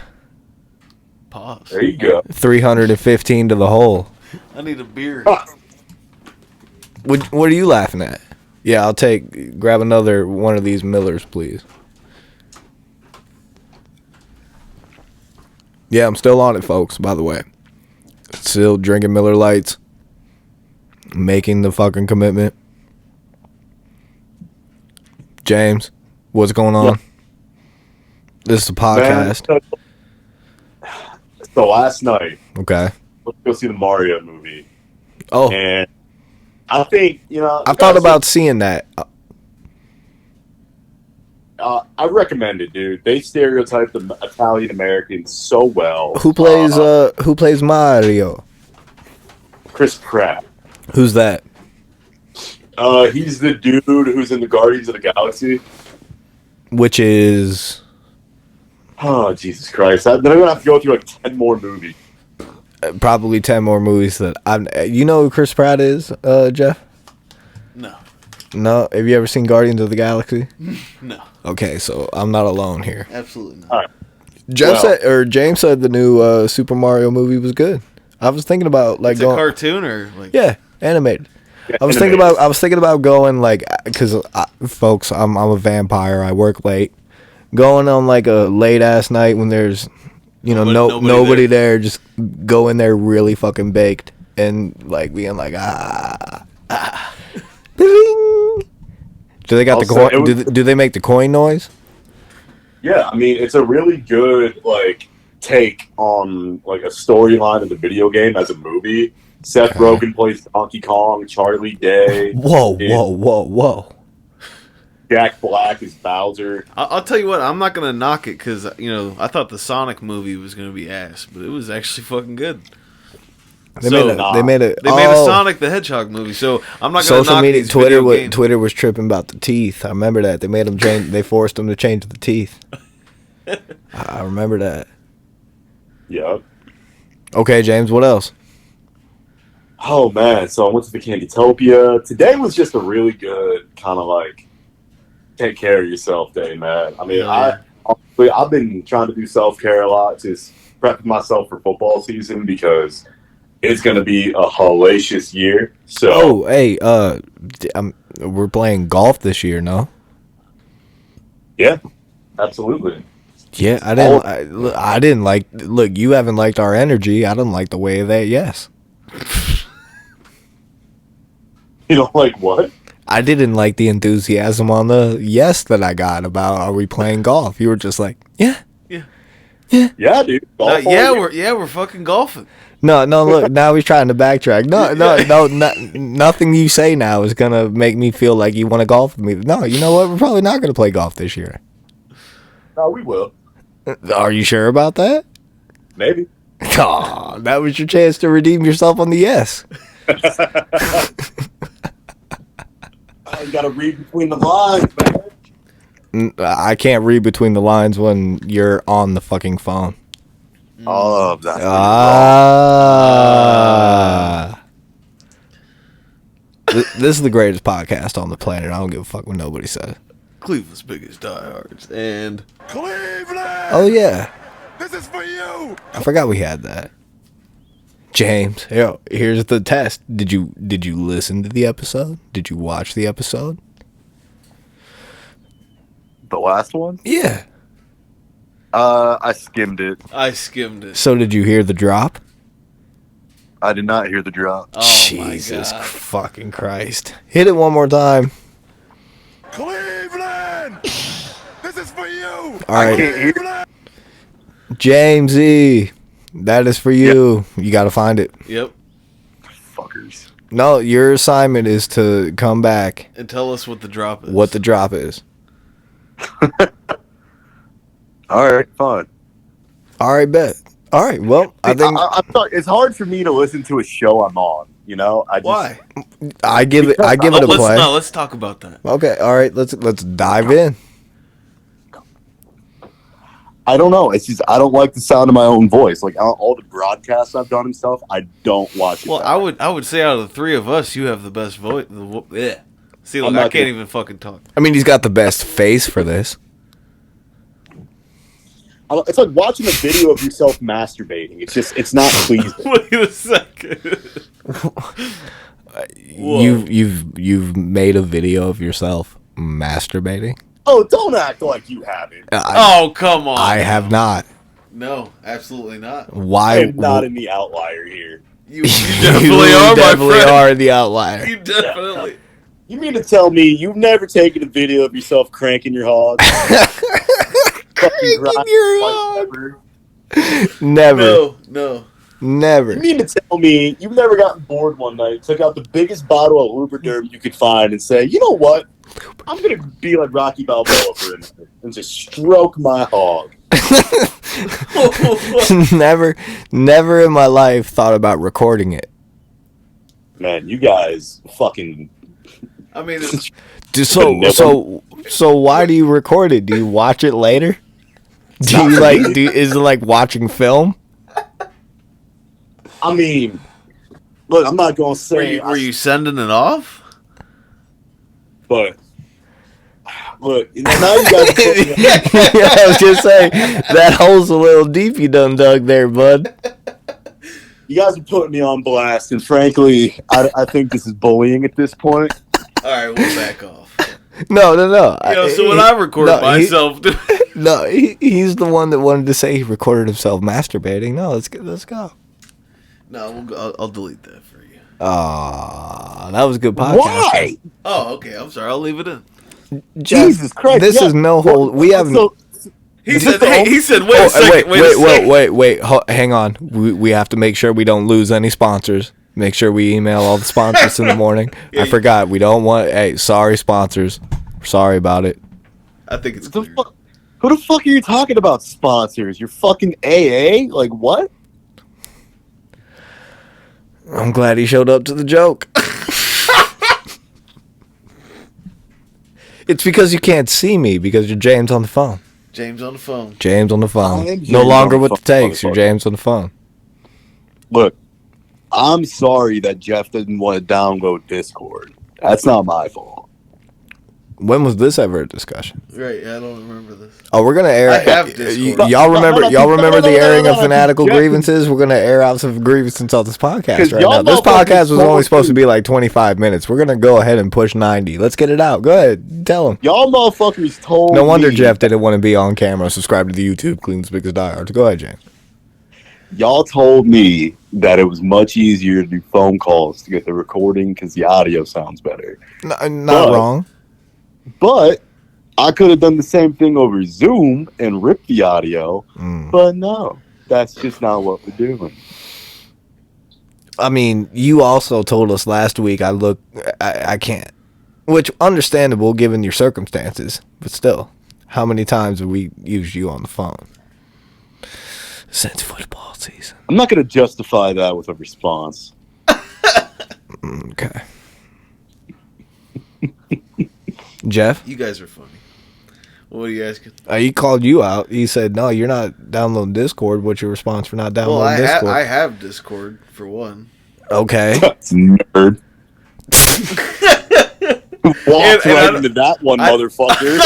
Pause. There you go. 315 to the hole. I need a beer. What are you laughing at? Yeah, grab another one of these Millers, please. Yeah, I'm still on it, folks, by the way. Still drinking Miller Lights. Making the fucking commitment. James, what's going on? Yeah. This is a podcast. Man, so last night, Okay. let's go see the Mario movie. Oh, And I think, I thought about seeing that. I recommend it, dude. They stereotype the Italian Americans so well. Who plays Mario? Chris Pratt. Who's that? He's the dude who's in the Guardians of the Galaxy. Which is Oh, Jesus Christ. Then I'm going to have to go through like 10 more movies. probably 10 more movies that I'm. You know who Chris Pratt is, Jeff? No. No. Have you ever seen Guardians of the Galaxy? No. Okay, so I'm not alone here. Absolutely not. All right. James said the new Super Mario movie was good. I was thinking about like It's a going. cartoon or like. Yeah, animated. Yeah, I was thinking about going like, because folks, I'm a vampire. I work late. Going on like a late ass night when there's, nobody there. Just go in there really fucking baked and like being like Bing. Do they got the coin? Do they make the coin noise? Yeah, I mean, it's a really good like take on like a storyline of the video game as a movie. Seth Okay. Rogen plays Donkey Kong, Charlie Day. Whoa. Jack Black is Bowser. I'll tell you what. I'm not gonna knock it because I thought the Sonic movie was gonna be ass, but it was actually fucking good. They made a They made a Sonic the Hedgehog movie, so I'm not gonna social knock media. these video games. Twitter was tripping about the teeth. I remember that they made them change. They forced them to change the teeth. I remember that. Yep. Okay, James. What else? Oh man, so I went to the Candytopia. Today was just a really good kind of like take care of yourself day, man. I mean, I've been trying to do self-care a lot, just prepping myself for football season because it's going to be a hellacious year. So, Oh, hey, we're playing golf this year, no? yeah, absolutely. Yeah, I didn't like. Look, you haven't liked our energy. I didn't like the way of that. Yes, You know, like what? I didn't like the enthusiasm on the yes that I got about are we playing golf. You were just like, yeah. Yeah, dude. Golf all year. we're fucking golfing. No. Look, now he's trying to backtrack. No. Nothing you say now is gonna make me feel like you want to golf with me. No, you know what? We're probably not gonna play golf this year. No, we will. Are you sure about that? Maybe. Aw, that was your chance to redeem yourself on the yes. You gotta read between the lines, man. I can't read between the lines when you're on the fucking phone. Oh, that's This is the greatest podcast on the planet. I don't give a fuck what nobody says. Cleveland's biggest diehards. And Cleveland! Oh yeah, This is for you! I forgot we had that. James, here's the test. Did you listen to the episode? Did you watch the episode? The last one? Yeah. I skimmed it. I skimmed it. So did you hear the drop? I did not hear the drop. Oh, Jesus my God. fucking Christ. Hit it one more time. Cleveland! This is for you! All right. Can't hear. Cleveland! Jamesy, that is for you. You got to find it. Yep. Fuckers. No, your assignment is to come back. And tell us what the drop is. What the drop is. All right, fine. All right, bet. All right, well, I think I'm sorry. It's hard for me to listen to a show I'm on. You know, Why? I give it a play. Let's talk about that. Okay, all right, let's dive in. I don't know. It's just I don't like the sound of my own voice. Like all the broadcasts I've done and stuff, I don't watch it. Well, I would say out of the three of us, you have the best voice. See, look, I'm I not can't gonna- even fucking talk. I mean, he's got the best face for this. It's like watching a video of yourself masturbating. It's not pleasing. Wait a second. Whoa. You've made a video of yourself masturbating. Oh, don't act like you haven't. Oh, come on. I have not. No, absolutely not. I Why? am not in the outlier here. You definitely are, definitely my friend. are the outlier. You definitely. You mean to tell me you've never taken a video of yourself cranking your hog? Fucking grind your like hog. ever? Never, No. never. You mean to tell me you've never gotten bored one night, took out the biggest bottle of Lubriderm you could find, and say, you know what? I'm gonna be like Rocky Balboa for a minute and just stroke my hog. never in my life thought about recording it. Man, you guys fucking. I mean, So why do you record it? Do you watch it later? Do you is it like watching film? I mean, look, I'm not gonna say. were you sending it off? But look, now you guys. Yeah, I was just saying that hole's a little deep. You done dug there, bud. You guys are putting me on blast, and frankly, I think this is bullying at this point. All right, we'll back off. No. So when I record myself, he's the one that wanted to say he recorded himself masturbating. No, let's go. no, I'll delete that for you. That was a good podcast. Why? Oh, okay. I'm sorry. I'll leave it in. Jeff, Jesus Christ! this yeah. is no hold. We haven't. He said, wait a second. Wait. Hang on. We have to make sure we don't lose any sponsors. Make sure we email all the sponsors in the morning. I forgot. We don't want. Hey, sorry, sponsors. Sorry about it. I think it's The clear. who the fuck are you talking about sponsors? You're fucking AA? Like what? I'm glad he showed up to the joke. It's because you can't see me because you're James on the phone. James on the phone. James on the I phone. am James No longer on the with the phone, takes. You're motherfucker. James on the phone. Look, I'm sorry that Jeff didn't want to download Discord. That's not my fault. When was this ever a discussion? Right. I don't remember this. Oh, we're gonna air. I have Discord. Y'all remember? No, Y'all remember the airing of no, fanatical Jeff- grievances? We're gonna air out some grievances on this podcast 'Cause right y'all now. This motherfuckers podcast was only told supposed to me- be like 25 minutes. We're gonna go ahead and push 90. Let's get it out. Go ahead, tell them. Y'all motherfuckers told No wonder me, Jeff didn't want to be on camera. Subscribe to the YouTube Cleveland's Biggest Diehards. Go ahead, James. Y'all told me that it was much easier to do phone calls to get the recording because the audio sounds better. Not But- wrong. But I could have done the same thing over Zoom and ripped the audio. Mm. But no, that's just not what we're doing. I mean, you also told us last week. I can't. Which understandable given your circumstances, but still, how many times have we used you on the phone since football season? I'm not going to justify that with a response. Okay. Jeff? You guys are funny. What are you asking? He called you out. He said, no, you're not downloading Discord. What's your response for not downloading Discord? I have Discord, for one. Okay. That's nerd. Walked right into that one, motherfucker.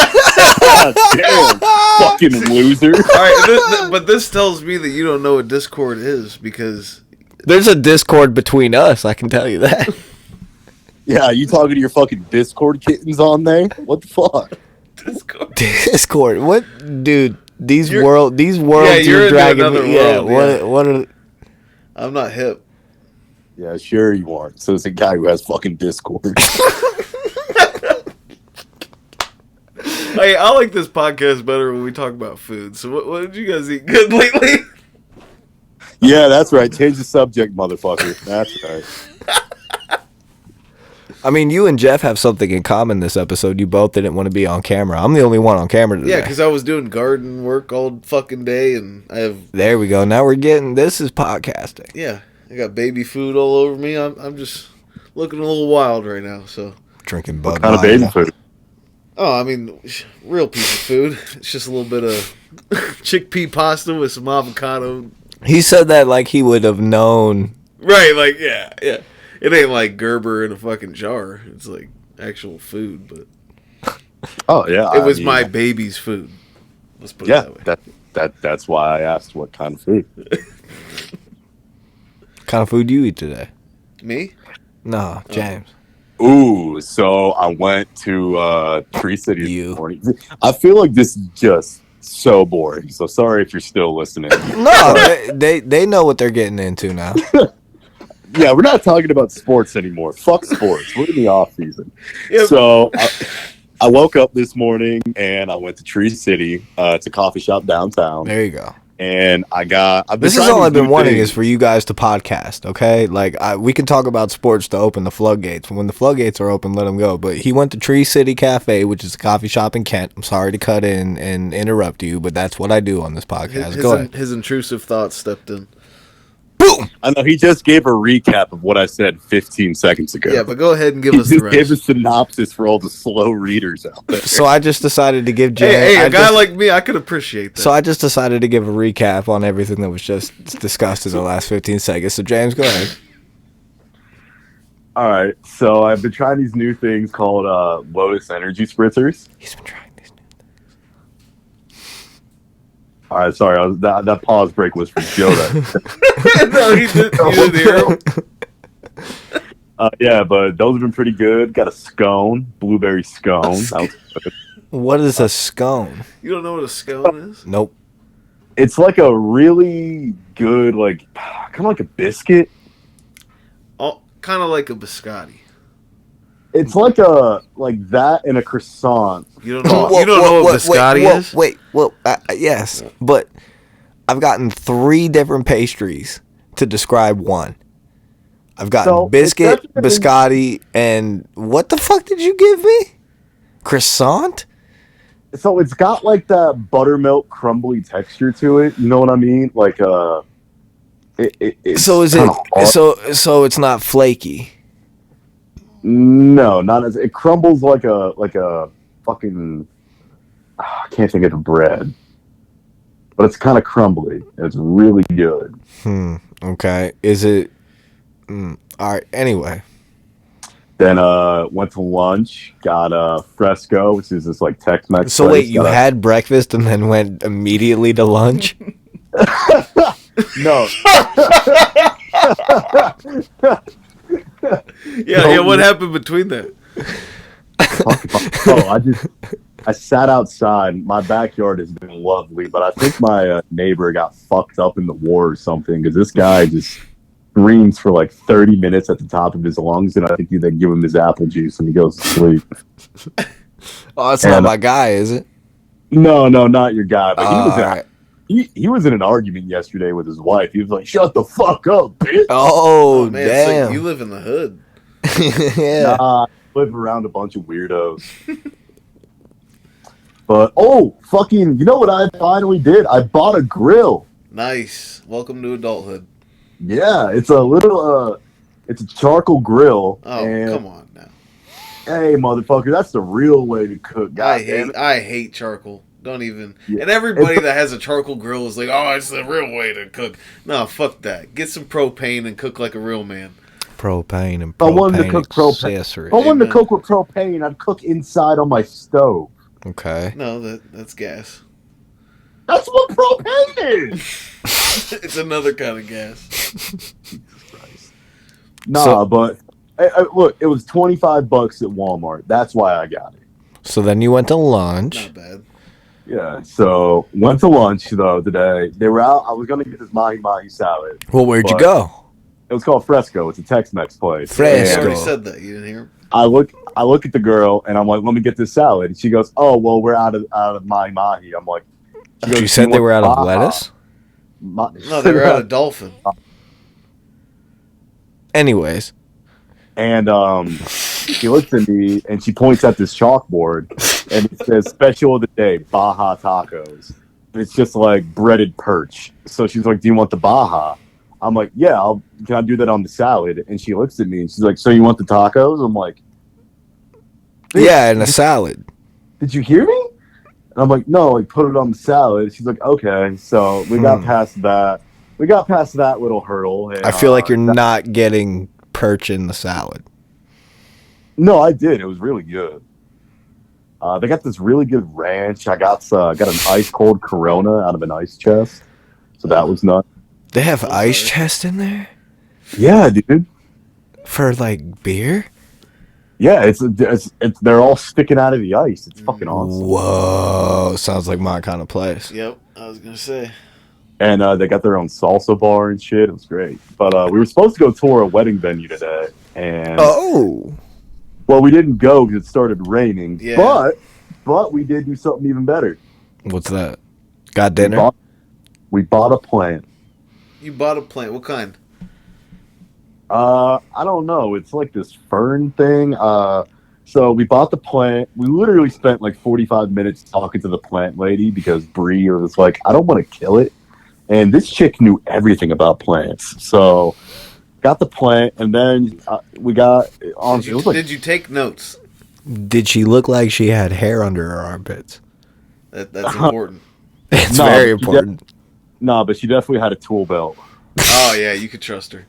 God damn, fucking loser. All right, but this tells me that you don't know what Discord is, because... There's a Discord between us, I can tell you that. Yeah, you talking to your fucking Discord kittens on there? What the fuck? Discord. What, dude? These worlds you're dragging me. Yeah. What are? I'm not hip. Yeah, sure you aren't. So it's a guy who has fucking Discord. Hey, I like this podcast better when we talk about food. So what did you guys eat good lately? Yeah, that's right. Change the subject, motherfucker. That's right. I mean, you and Jeff have something in common this episode. You both didn't want to be on camera. I'm the only one on camera today. Yeah, because I was doing garden work all fucking day, and I have... There we go. Now this is podcasting. Yeah, I got baby food all over me. I'm just looking a little wild right now, so... Drinking Bud What kind of Light. baby food? Oh, I mean, real piece of food. It's just a little bit of chickpea pasta with some avocado. He said that like he would have known. Right, like, yeah. It ain't like Gerber in a fucking jar. It's like actual food, but... Oh, yeah. It was my baby's food. Let's put it that way. That's why I asked what kind of food. Kind of food you eat today? Me? No, James. Ooh, so I went to Tree City this morning. I feel like this is just so boring. So sorry if you're still listening. No, they know what they're getting into now. Yeah, we're not talking about sports anymore. Fuck sports. We're in the off season. Yep. So I woke up this morning and I went to Tree City. It's a coffee shop downtown. There you go. And This is all I've been wanting is for you guys to podcast, okay? Like, we can talk about sports to open the floodgates. When the floodgates are open, let them go. But he went to Tree City Cafe, which is a coffee shop in Kent. I'm sorry to cut in and interrupt you, but that's what I do on this podcast. Go ahead. His intrusive thoughts stepped in. Boom! I know he just gave a recap of what I said 15 seconds ago. Yeah, but go ahead and give us He the just gave a rest. synopsis for all the slow readers out there. So I just decided to give James... Hey, a guy like me, I could appreciate that. So I just decided to give a recap on everything that was just discussed in the last 15 seconds. So James, go ahead. All right, so I've been trying these new things called Lotus Energy Spritzers. He's been trying these new All right, sorry, that pause break was for Joe. No, you didn't hear him. Yeah, but those have been pretty good. Got a scone, blueberry scone. That was good. What is a scone? You don't know what a scone is? Nope. It's like a really good, like, kind of like a biscuit. Oh, kind of like a biscotti. It's like that and a croissant. You don't know what biscotti is? Yes, but I've gotten 3 different pastries to describe one. I've gotten biscuit, biscotti, and what the fuck did you give me? Croissant? So it's got like that buttermilk crumbly texture to it. You know what I mean? Like it's so is it hard. so it's not flaky? No, not as it crumbles like a fucking. I can't think of the bread, but it's kind of crumbly. And it's really good. Okay. Is it? All right. Anyway. Then went to lunch. Got Fresco, which is this like Tex-Mex. So wait, you had breakfast and then went immediately to lunch? No. Yeah, what happened between that? I sat outside. My backyard has been lovely, but I think my neighbor got fucked up in the war or something because this guy just screams for like 30 minutes at the top of his lungs, and I think they give him his apple juice and he goes to sleep. Oh, that's not my guy, is it? No, not your guy. But Right. he was in an argument yesterday with his wife. He was like, "Shut the fuck up, bitch." Oh, man, damn. so you live in the hood. Yeah. I live around a bunch of weirdos. But fucking, you know what I finally did? I bought a grill. Nice. Welcome to adulthood. Yeah, it's a little It's a charcoal grill. Oh, and, come on now. Hey, motherfucker, that's the real way to cook. I hate charcoal. Don't even. Yeah. And everybody that has a charcoal grill is like, oh, it's the real way to cook. No, fuck that. Get some propane and cook like a real man. Propane and If I wanted to cook propane, if I wanted to cook with propane, I'd cook inside on my stove. Okay. No, that's gas. That's what propane is. It's another kind of gas. Nah, but look, it was $25 at Walmart. That's why I got it. So then you went to lunch. Not bad. Yeah, so went to lunch though today. They were out. I was gonna get this mahi mahi salad. Well, where'd you go? It was called Fresco. It's a Tex-Mex place. Fresco. I already said that. You didn't hear? I look at the girl and I'm like, let me get this salad. And she goes, oh well, we're out of mahi mahi. I'm like, You said they were out of lettuce? No, they were out of dolphin. Anyways. And she looks at me and she points at this chalkboard and it says special of the day, Baja tacos. It's just like breaded perch. So she's like, do you want the Baja? I'm like, yeah, can I do that on the salad? And she looks at me and she's like, so you want the tacos? I'm like, yeah, and a salad. Did you hear me? And I'm like, no, like put it on the salad. She's like, okay. So we got past that. We got past that little hurdle. And, I feel like you're not getting perch in the salad. No, I did. It was really good. They got this really good ranch. I got an ice cold Corona out of an ice chest, so that was nuts. They have ice chest in there? Yeah, dude. For like beer? Yeah, it's they're all sticking out of the ice. It's fucking awesome. Whoa, sounds like my kind of place. Yep, I was gonna say. And they got their own salsa bar and shit. It was great. But we were supposed to go tour a wedding venue today, and well, we didn't go because it started raining. Yeah. But we did do something even better. What's that? Got dinner? We bought a plant. You bought a plant. What kind? I don't know. It's like this fern thing. So we bought the plant. We literally spent like 45 minutes talking to the plant lady because Bree was like, I don't want to kill it. And this chick knew everything about plants. So got the plant, and then we got... Did you take notes? Did she look like she had hair under her armpits? That's important. It's very important. No, but she definitely had a tool belt. Oh, yeah, you could trust her.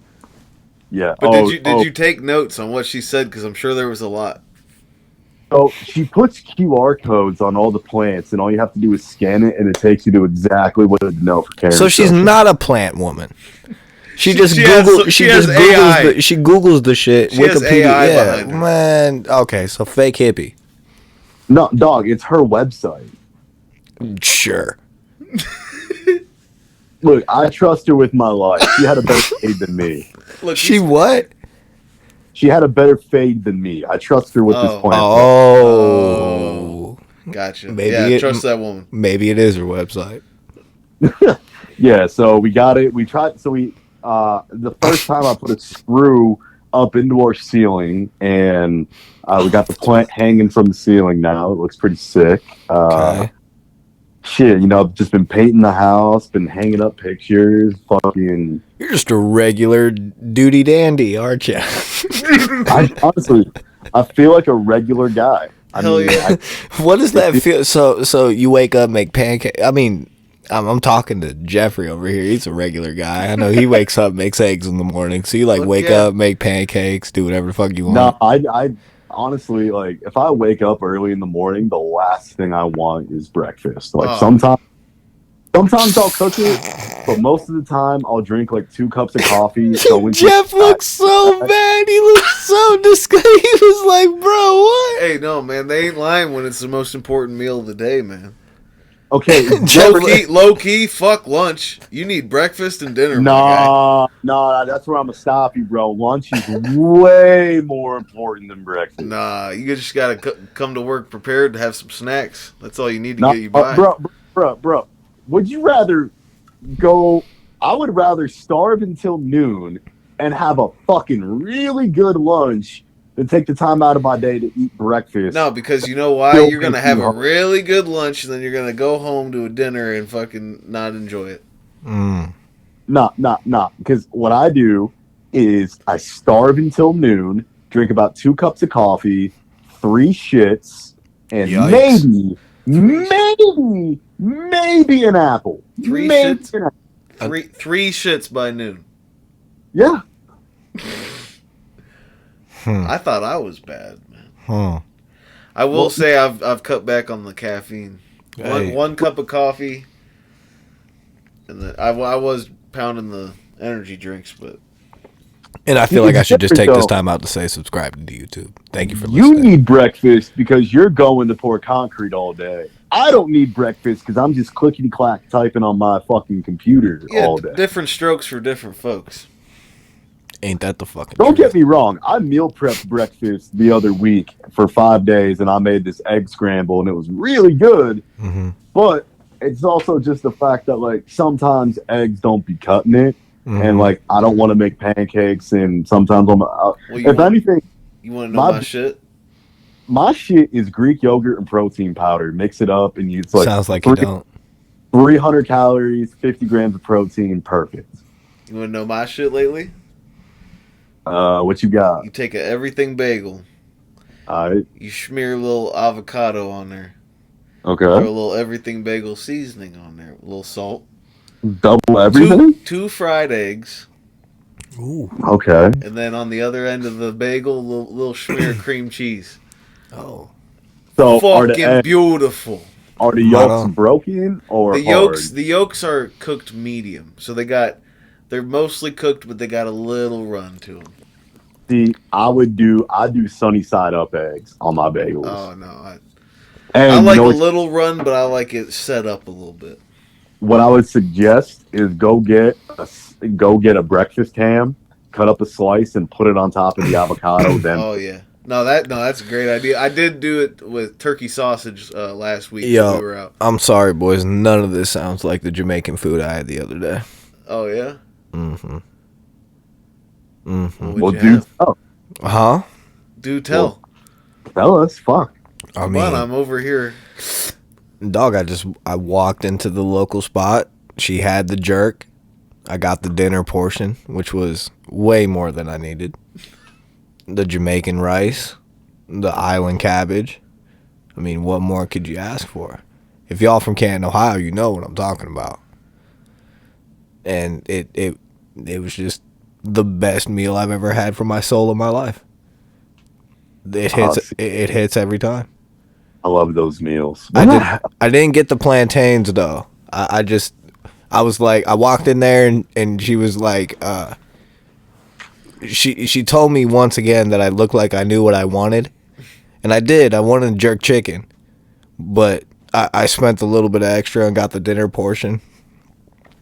Yeah. But did you take notes on what she said? Because I'm sure there was a lot. So she puts QR codes on all the plants, and all you have to do is scan it, and it takes you to exactly what to know for Karen. So she's not a plant woman. She Googles the shit. She Wikipedia. Has AI behind her. Man. Okay, so fake hippie. No, dog. It's her website. Sure. Look, I trust her with my life. She had a better fade than me. Look, what? She had a better fade than me. I trust her with this plan. Oh. Gotcha. Maybe trust that woman. Maybe it is her website. Yeah, so we got it. We tried. So the first time I put a screw up into our ceiling, and we got the plant hanging from the ceiling now. It looks pretty sick. Okay. Shit, I've just been painting the house, been hanging up pictures, fucking... You're just a regular duty dandy, aren't you? Honestly, I feel like a regular guy. Yeah. What does that feel? So you wake up, make pancakes. I mean, I'm talking to Jeffrey over here. He's a regular guy. I know he wakes up, makes eggs in the morning. So you wake up, make pancakes, do whatever the fuck you want. No, I honestly, like, if I wake up early in the morning, the last thing I want is breakfast. Like, sometimes I'll cook it, but most of the time I'll drink like 2 cups of coffee. Jeff looks so bad. He looks so disgusted. He was like, bro, what? Hey, no, man, they ain't lying when it's the most important meal of the day, man. Okay, low key, fuck lunch. You need breakfast and dinner. No, that's where I'm gonna stop you, bro. Lunch is way more important than breakfast. Nah, you just gotta come to work prepared to have some snacks. That's all you need to get you by. Bro. Would you rather go? I would rather starve until noon and have a fucking really good lunch than take the time out of my day to eat breakfast. No, because you know why? You're going to have a really good lunch, and then you're going to go home to a dinner and fucking not enjoy it. Nah. Because what I do is I starve until noon, drink about 2 cups of coffee, 3 shits, and Yikes. maybe an apple. Three Maybe shits? an apple. Three shits by noon. Yeah. I thought I was bad, man. Huh. I will say I've cut back on the caffeine. Hey. One cup of coffee, and then I was pounding the energy drinks, but And I feel like I should just take Though. this time out to say subscribe to YouTube. Thank you for You listening. need breakfast because you're going to pour concrete all day. I don't need breakfast because I'm just clickety clack typing on my fucking computer all day. different strokes for different folks. Ain't that the fucking Don't truth? get me wrong. I meal prepped breakfast the other week for 5 days, and I made this egg scramble, and it was really good. Mm-hmm. But it's also just the fact that like sometimes eggs don't be cutting it, Mm-hmm. and like I don't want to make pancakes, and sometimes anything, You want to know my shit? my shit is Greek yogurt and protein powder. Mix it up, and it's like Sounds like you don't. 300 calories, 50 grams of protein, perfect. You want to know my shit lately? What you got? You take a everything bagel. All right. You smear a little avocado on there. Okay. Throw a little everything bagel seasoning on there. A little salt. Double everything? Two fried eggs. Ooh. Okay. And then on the other end of the bagel, a little smear of cream cheese. Oh. So Fucking beautiful. Are the yolks broken or the yolks are cooked medium. So they're mostly cooked, but they got a little run to them. See, I do sunny side up eggs on my bagels. Oh no, and I like a little run, but I like it set up a little bit. What I would suggest is go get a breakfast ham, cut up a slice, and put it on top of the avocado. Then Oh yeah, that's a great idea. I did do it with turkey sausage last week. Yo, when we were out. I'm sorry, boys. None of this sounds like the Jamaican food I had the other day. Oh yeah. Mm-hmm. Mm-hmm. Well, do tell. Huh? Do tell. Tell us, fuck. I mean, I'm over here. dog, I walked into the local spot. She had the jerk. I got the dinner portion, which was way more than I needed. The Jamaican rice, the island cabbage. I mean, what more could you ask for? If y'all from Canton, Ohio, you know what I'm talking about. And it was just the best meal I've ever had for my soul in my life. It hits every time. I love those meals. I didn't get the plantains though. I was like, I walked in there and she was like, she told me once again that I looked like I knew what I wanted, and I did. I wanted jerk chicken, but I spent a little bit of extra and got the dinner portion.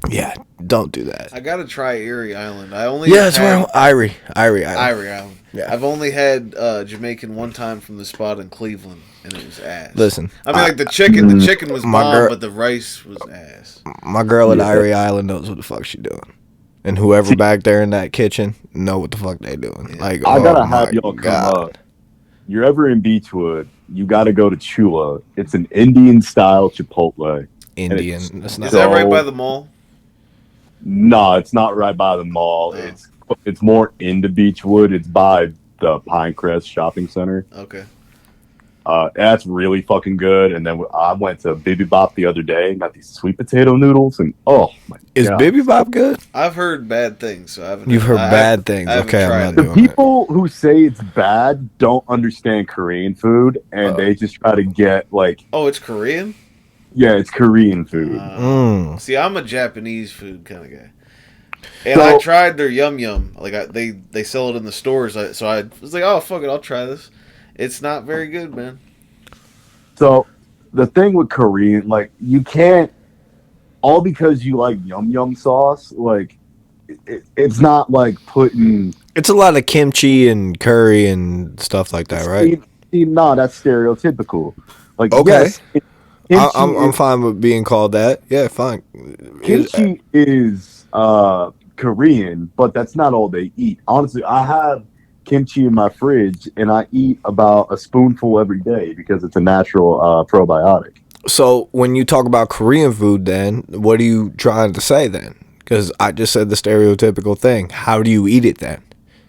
Yeah, don't do that. I gotta try Erie Island. That's where Irie Island. Yeah. I've only had Jamaican one time from the spot in Cleveland, and it was ass. Listen, I mean, like the chicken was bomb, but the rice was ass. My girl at Irie Island knows what the fuck she doing, and whoever back there in that kitchen know what the fuck they doing. Yeah. Like, I gotta have y'all come up. You're ever in Beechwood, you gotta go to Chula. It's an Indian style Chipotle. Indian. That's not. Is that right by the mall? No, it's not right by the mall. Oh. It's more into Beechwood. It's by the Pinecrest Shopping Center. Okay. That's really fucking good. And then I went to Bibi Bop the other day and got these sweet potato noodles. And oh my Is God. Bibi Bop good? I've heard bad things, so I haven't. You've heard bad things. I haven't Okay, tried I'm it. not The doing people who say it's bad don't understand Korean food, and they just try to get like, Oh, it's Korean? yeah, it's Korean food. See, I'm a Japanese food kind of guy. And I tried their yum yum. Like they sell it in the stores. So I was like, oh fuck it, I'll try this. It's not very good, man. So the thing with Korean, like you can't, all because you like yum yum sauce, like it's not like putting. It's a lot of kimchi and curry and stuff like that, right? No, that's stereotypical. Like, Okay. yes, I'm fine with being called that. Yeah, fine. kimchi is Korean, but that's not all they eat. Honestly, I have kimchi in my fridge, and I eat about a spoonful every day because it's a natural probiotic. So when you talk about Korean food, then what are you trying to say then? Because I just said the stereotypical thing. How do you eat it then?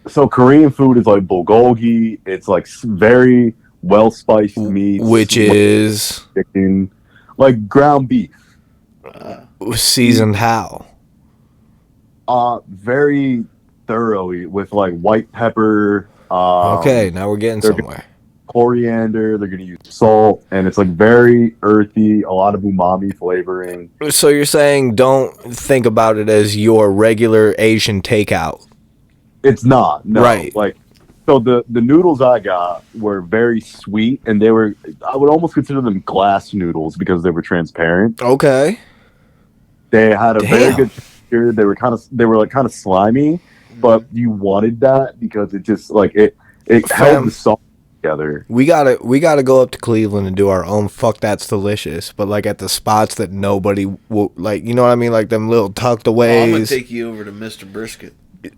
So Korean food is like bulgogi. It's like very well spiced meats, Which is chicken, like ground beef. seasoned how? Very thoroughly with like white pepper. Okay, now we're getting somewhere. Coriander. They're gonna use salt, and it's like very earthy. A lot of umami flavoring. So you're saying don't think about it as your regular Asian takeout. It's not, no. Right. Like, so the noodles I got were very sweet, and I would almost consider them glass noodles because they were transparent. Okay. They had a very Damn. good texture. They were kind of slimy, but you wanted that because it just like it held the salt together. We gotta go up to Cleveland and do our own fuck that's delicious, but like at the spots that nobody will, like, you know what I mean, like them little tucked away. I'm gonna take you over to Mr. Brisket.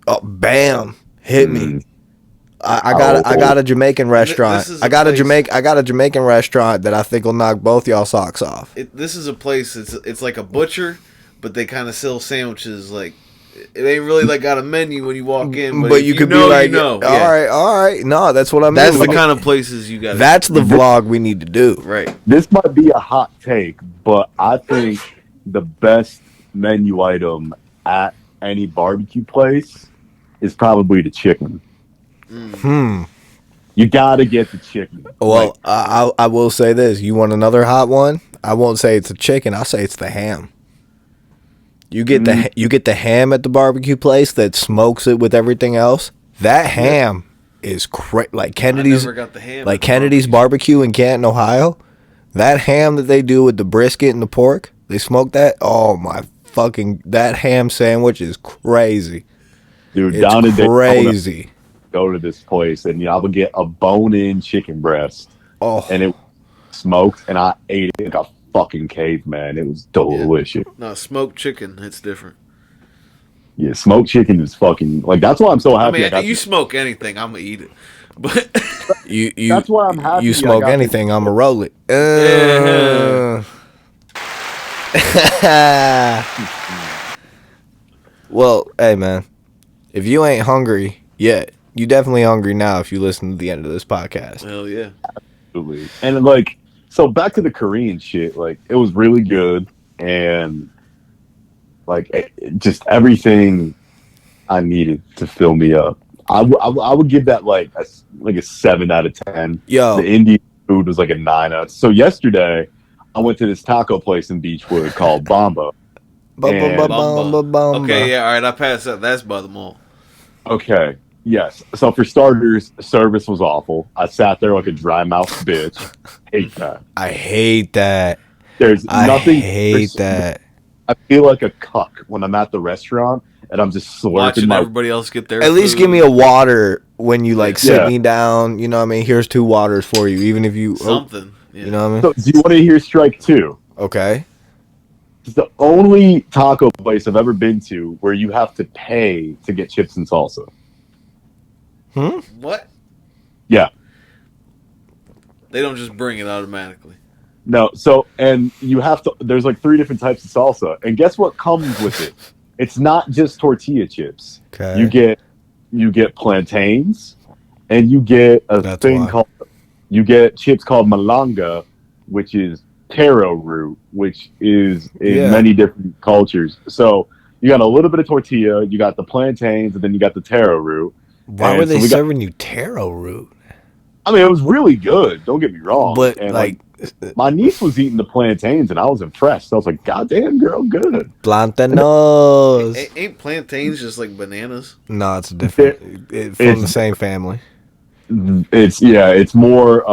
Oh, bam! Hit me. I got a Jamaican restaurant. I got a Jamaican restaurant that I think will knock both y'all socks off. This is a place. It's like a butcher, but they kind of sell sandwiches. Like it ain't really like got a menu when you walk in, but you could be like, all right. No, that's what I mean. That's the kind of places you got. That's the vlog we need to do. Right. This might be a hot take, but I think the best menu item at any barbecue place is probably the chicken. You gotta get the chicken. Well, I will say this. You want another hot one? I won't say it's a chicken. I'll say it's the ham. You get the ham at the barbecue place that smokes it with everything else. That ham is like Kennedy's. I never got the ham like Kennedy's barbecue in Canton, Ohio. That ham that they do with the brisket and the pork, they smoke that. Oh my fucking! That ham sandwich is crazy. Dude, It's down in crazy. Go to this place and I would get a bone-in chicken breast, and it smoked, and I ate it like a fucking caveman. It was delicious. No, smoked chicken. It's different. Yeah, smoked chicken is fucking like that's why I'm so happy. I mean, you smoke anything, I'm gonna eat it. But you that's why I'm happy. You smoke anything, I'ma roll it. Well, hey man, if you ain't hungry yet, you definitely hungry now if you listen to the end of this podcast. Hell yeah. Absolutely. And like, so back to the Korean shit, like it was really good, and like just everything I needed to fill me up. I would give that like a 7 out of 10. Yo, the Indian food was like a 9 out. So yesterday I went to this taco place in Beechwood called Bomba. Okay, yeah, all right, I passed that. That's by the mall. Okay, yes. So for starters, service was awful. I sat there like a dry mouth bitch. Hate that. I hate that. There's nothing. I hate that. I feel like a cuck when I'm at the restaurant and I'm just slurping Watching everybody else get their At least food. give me a water when you like sit me down. You know what I mean? Here's 2 waters for you, even if you something. Yeah. You know what I mean? So do you want to hear strike 2? Okay. It's the only taco place I've ever been to where you have to pay to get chips and salsa. What? Yeah. They don't just bring it automatically. No, so, and you have to, there's like 3 different types of salsa. And guess what comes with it? It's not just tortilla chips. Okay. You get plantains, and you get you get chips called malanga, which is taro root, which is in many different cultures. So you got a little bit of tortilla, you got the plantains, and then you got the taro root. Why were they serving you taro root? I mean, it was really good. Don't get me wrong. But and like my niece was eating the plantains, and I was impressed. I was like, "God damn, girl, good." Plantanos. Ain't plantains just like bananas? No, it's different. It's from the same family. It's more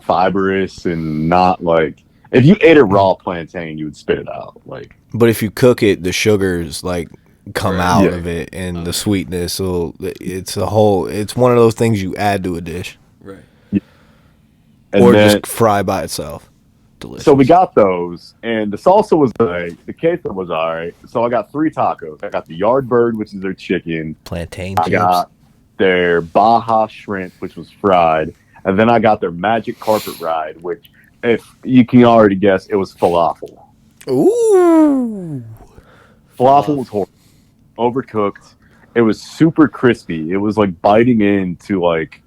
fibrous and not like if you ate a raw plantain, you would spit it out. Like, but if you cook it, the sugars like come out of it, and the sweetness. So it's one of those things you add to a dish. Right. And or then, just fry by itself. Delicious. So we got those, and the salsa was alright. The queso was alright. So I got 3 tacos. I got the Yardbird, which is their chicken. Plantain I chips. got their Baja shrimp, which was fried, and then I got their Magic Carpet Ride, which, if you can already guess, it was falafel. Ooh. Falafel was horrible, overcooked. It was super crispy. It was like biting into like,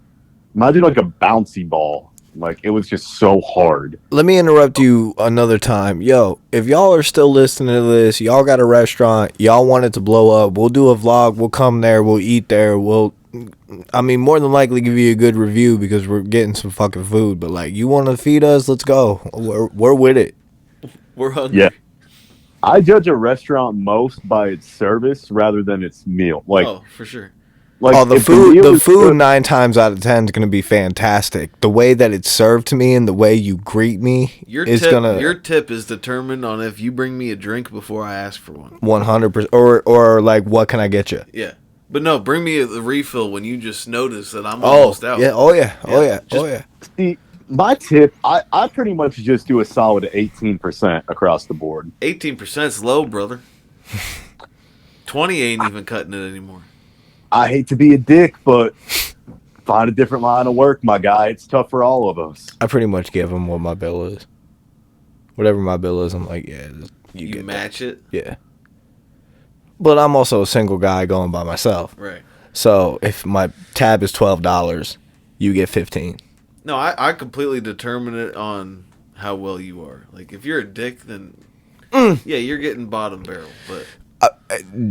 imagine like a bouncy ball. Like it was just so hard. Let me interrupt you another time. Yo, if y'all are still listening to this, y'all got a restaurant, y'all want it to blow up, we'll do a vlog, we'll come there, we'll eat there, more than likely give you a good review because we're getting some fucking food. But like, you want to feed us, let's go. We're with it. We're hungry. Yeah. I judge a restaurant most by its service rather than its meal. Like, oh, for sure. Like the food good, 9 times out of 10 is going to be fantastic. The way that it's served to me and the way you greet me Your tip is determined on if you bring me a drink before I ask for one. 100%. Or like, what can I get you? Yeah. But no, bring me the refill when you just notice that I'm almost out. Yeah. Oh, yeah. See, my tip, I pretty much just do a solid 18% across the board. 18% is low, brother. 20 ain't even cutting it anymore. I hate to be a dick, but find a different line of work, my guy. It's tough for all of us. I pretty much give them what my bill is. Whatever my bill is, I'm like, yeah. You match it? Yeah. But I'm also a single guy going by myself. Right. So if my tab is $12, you get $15. No, I completely determine it on how well you are. Like, if you're a dick, then yeah, you're getting bottom barrel. But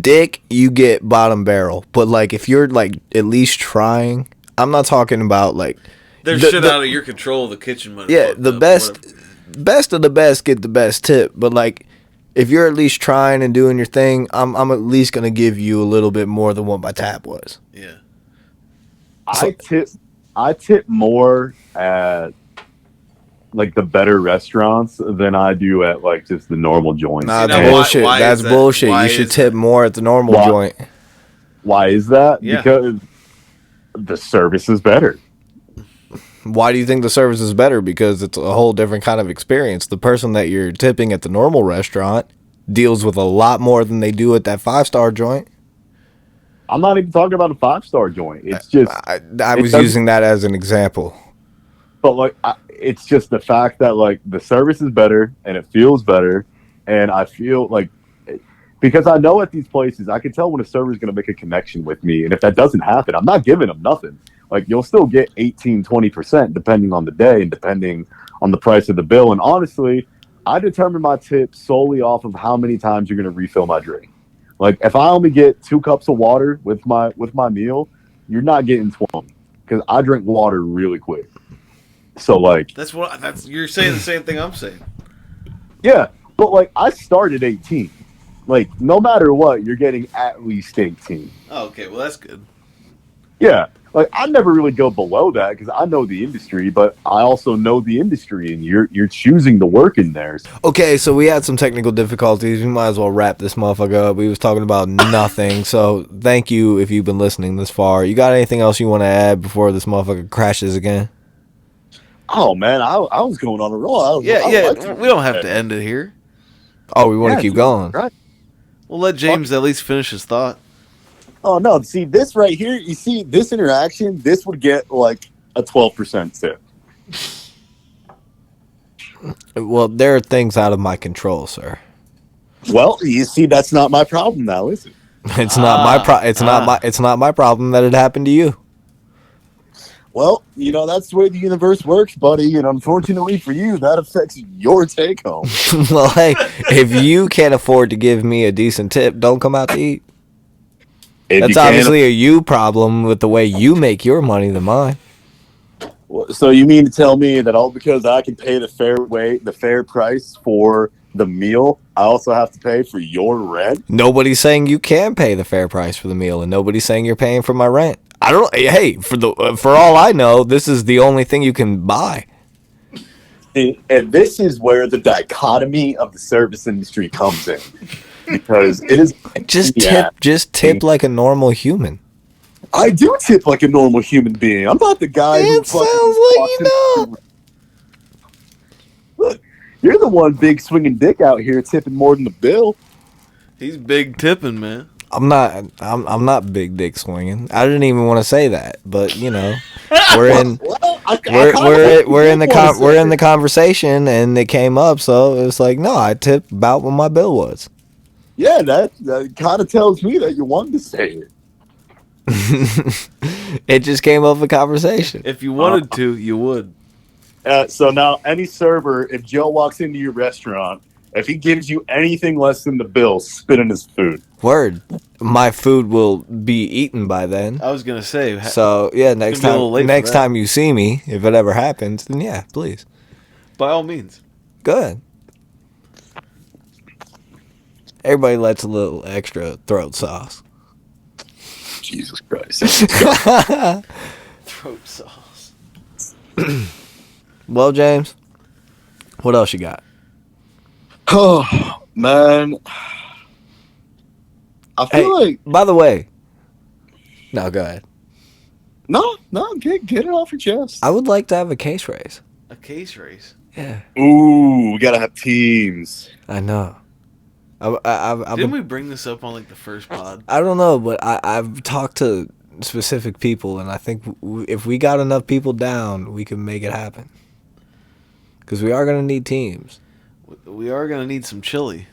dick, you get bottom barrel. But like, if you're like at least trying, I'm not talking about like there's shit out of your control. The kitchen money. Yeah, the best of the best get the best tip. But like, if you're at least trying and doing your thing, I'm at least gonna give you a little bit more than what my tab was. Yeah. I tip more at like the better restaurants than I do at like just the normal joints. Nah, that's bullshit. That's bullshit. You should tip more at the normal joint. Why is that? Yeah. Because the service is better. Why do you think the service is better? Because it's a whole different kind of experience. The person that you're tipping at the normal restaurant deals with a lot more than they do at that 5-star joint. I'm not even talking about a 5-star joint. It's just I was using that as an example. But like, it's just the fact that like the service is better and it feels better, and I feel like because I know at these places I can tell when a server is going to make a connection with me, and if that doesn't happen, I'm not giving them nothing. Like you'll still get 18-20% depending on the day and depending on the price of the bill. And honestly, I determine my tip solely off of how many times you're going to refill my drink. Like if I only get 2 cups of water with my meal, you're not getting 20 because I drink water really quick. So like you're saying the same thing I'm saying. Yeah, but like I started 18. Like no matter what, you're getting at least 18. Oh, okay, well that's good. Yeah, like I never really go below that because I know the industry, but I also know the industry, and you're choosing to work in there. Okay, so we had some technical difficulties. We might as well wrap this motherfucker up. We was talking about nothing. So thank you if you've been listening this far. You got anything else you want to add before this motherfucker crashes again? Oh man, I was going on a roll. We don't have to end it here. Oh, we want to keep going. Right. We'll let James at least finish his thought. Oh no! See this right here. You see this interaction. This would get like a 12% tip. Well, there are things out of my control, sir. Well, you see, that's not my problem now, is it? It's not my It's not my problem that it happened to you. Well, you know, that's the way the universe works, buddy. And unfortunately for you, that affects your take home. Well, hey, if you can't afford to give me a decent tip, don't come out to eat. That's obviously a you problem with the way you make your money than mine. So you mean to tell me that all because I can pay the fair price for the meal, I also have to pay for your rent? Nobody's saying you can pay the fair price for the meal, and nobody's saying you're paying for my rent. I don't. Hey, for all I know, this is the only thing you can buy. And this is where the dichotomy of the service industry comes in, because it is just tip like a normal human. I do tip like a normal human being. I'm not the guy who sounds like you know. Look, you're the one big swinging dick out here tipping more than the bill. He's big tipping, man. I'm not big dick swinging. I didn't even want to say that, but you know, we're in the conversation, and it came up, so it was like, no, I tipped about what my bill was. Yeah, that kind of tells me that you wanted to say it. It just came up in conversation. If you wanted to, you would. So now, any server, if Joe walks into your restaurant, if he gives you anything less than the bill, spit in his food. Word. My food will be eaten by then. I was gonna say. So yeah, next gonna be a little late time for next that. time you see me, if it ever happens, then yeah, please. By all means. Good. Everybody lets a little extra throat sauce. Jesus Christ. Throat sauce. Well, James, what else you got? Oh, man. I feel like... By the way, no, go ahead. No, get it off your chest. I would like to have a case race. A case race. Yeah, Ooh, we gotta have teams. I know. I've Didn't we bring this up on like the first pod? I don't know, but I've talked to specific people, and I think if we got enough people down, we can make it happen. Because we are going to need teams. We are gonna need some chili.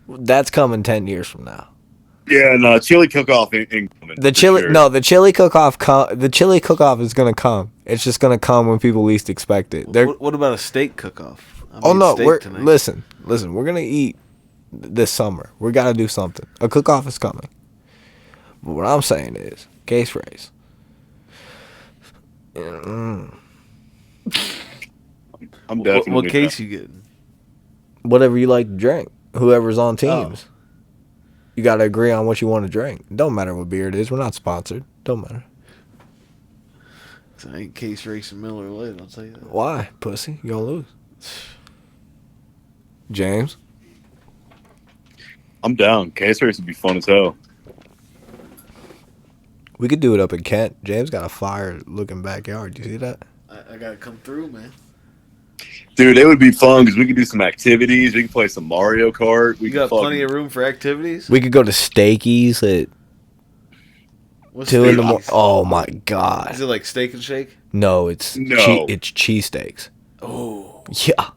That's coming 10 years from now. Yeah, no, chili cook-off ain't coming. The chili cook-off. The chili cook-off is going to come. It's just going to come when people least expect it. What about a steak cook-off? Listen. We're going to eat this summer. We got to do something. A cook-off is coming. But what I'm saying is, case race. I'm definitely What case you getting? Whatever you like to drink. Whoever's on teams. You got to agree on what you want to drink. Don't matter what beer it is. We're not sponsored. Don't matter. I ain't case racing Miller Lite, I'll tell you that. Why, pussy? You gonna lose. James? I'm down. Case race would be fun as hell. We could do it up in Kent. James got a fire-looking backyard. You see that? I gotta come through, man. Dude, it would be fun because we could do some activities. We could play some Mario Kart. You got plenty of room for activities? We could go to Steakies at What's 2 in the Steakies? morning. Oh, my God. Is it like Steak and Shake? No, it's it's cheesesteaks. Oh. Yeah.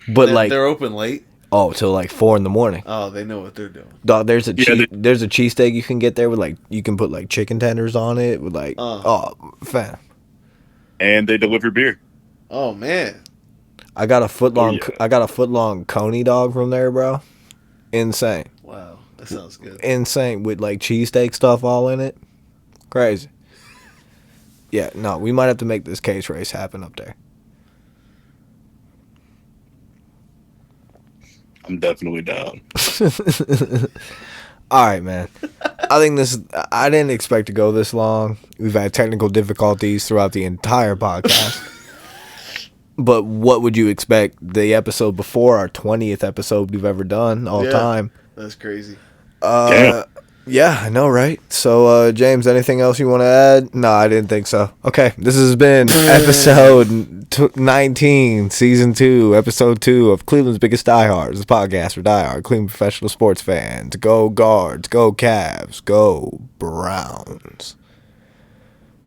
But they're open late? till like 4 in the morning. Oh, they know what they're doing. Dog, there's a cheesesteak you can get there with you can put chicken tenders on it with fam. And they deliver beer. Oh, man. I got a foot long Coney dog from there, bro. Insane. Wow, that sounds good. Insane with cheesesteak stuff all in it. Crazy. Yeah, no, we might have to make this case race happen up there. I'm definitely down. All right, man. I didn't expect to go this long. We've had technical difficulties throughout the entire podcast. But what would you expect? The episode before our 20th episode we've ever done all time. That's crazy. Yeah, I know, right? So, James, anything else you want to add? No, I didn't think so. Okay, this has been episode 19, season 2, episode 2 of Cleveland's Biggest Diehards, the podcast for diehard Cleveland professional sports fans. Go Guards, go Cavs, go Browns.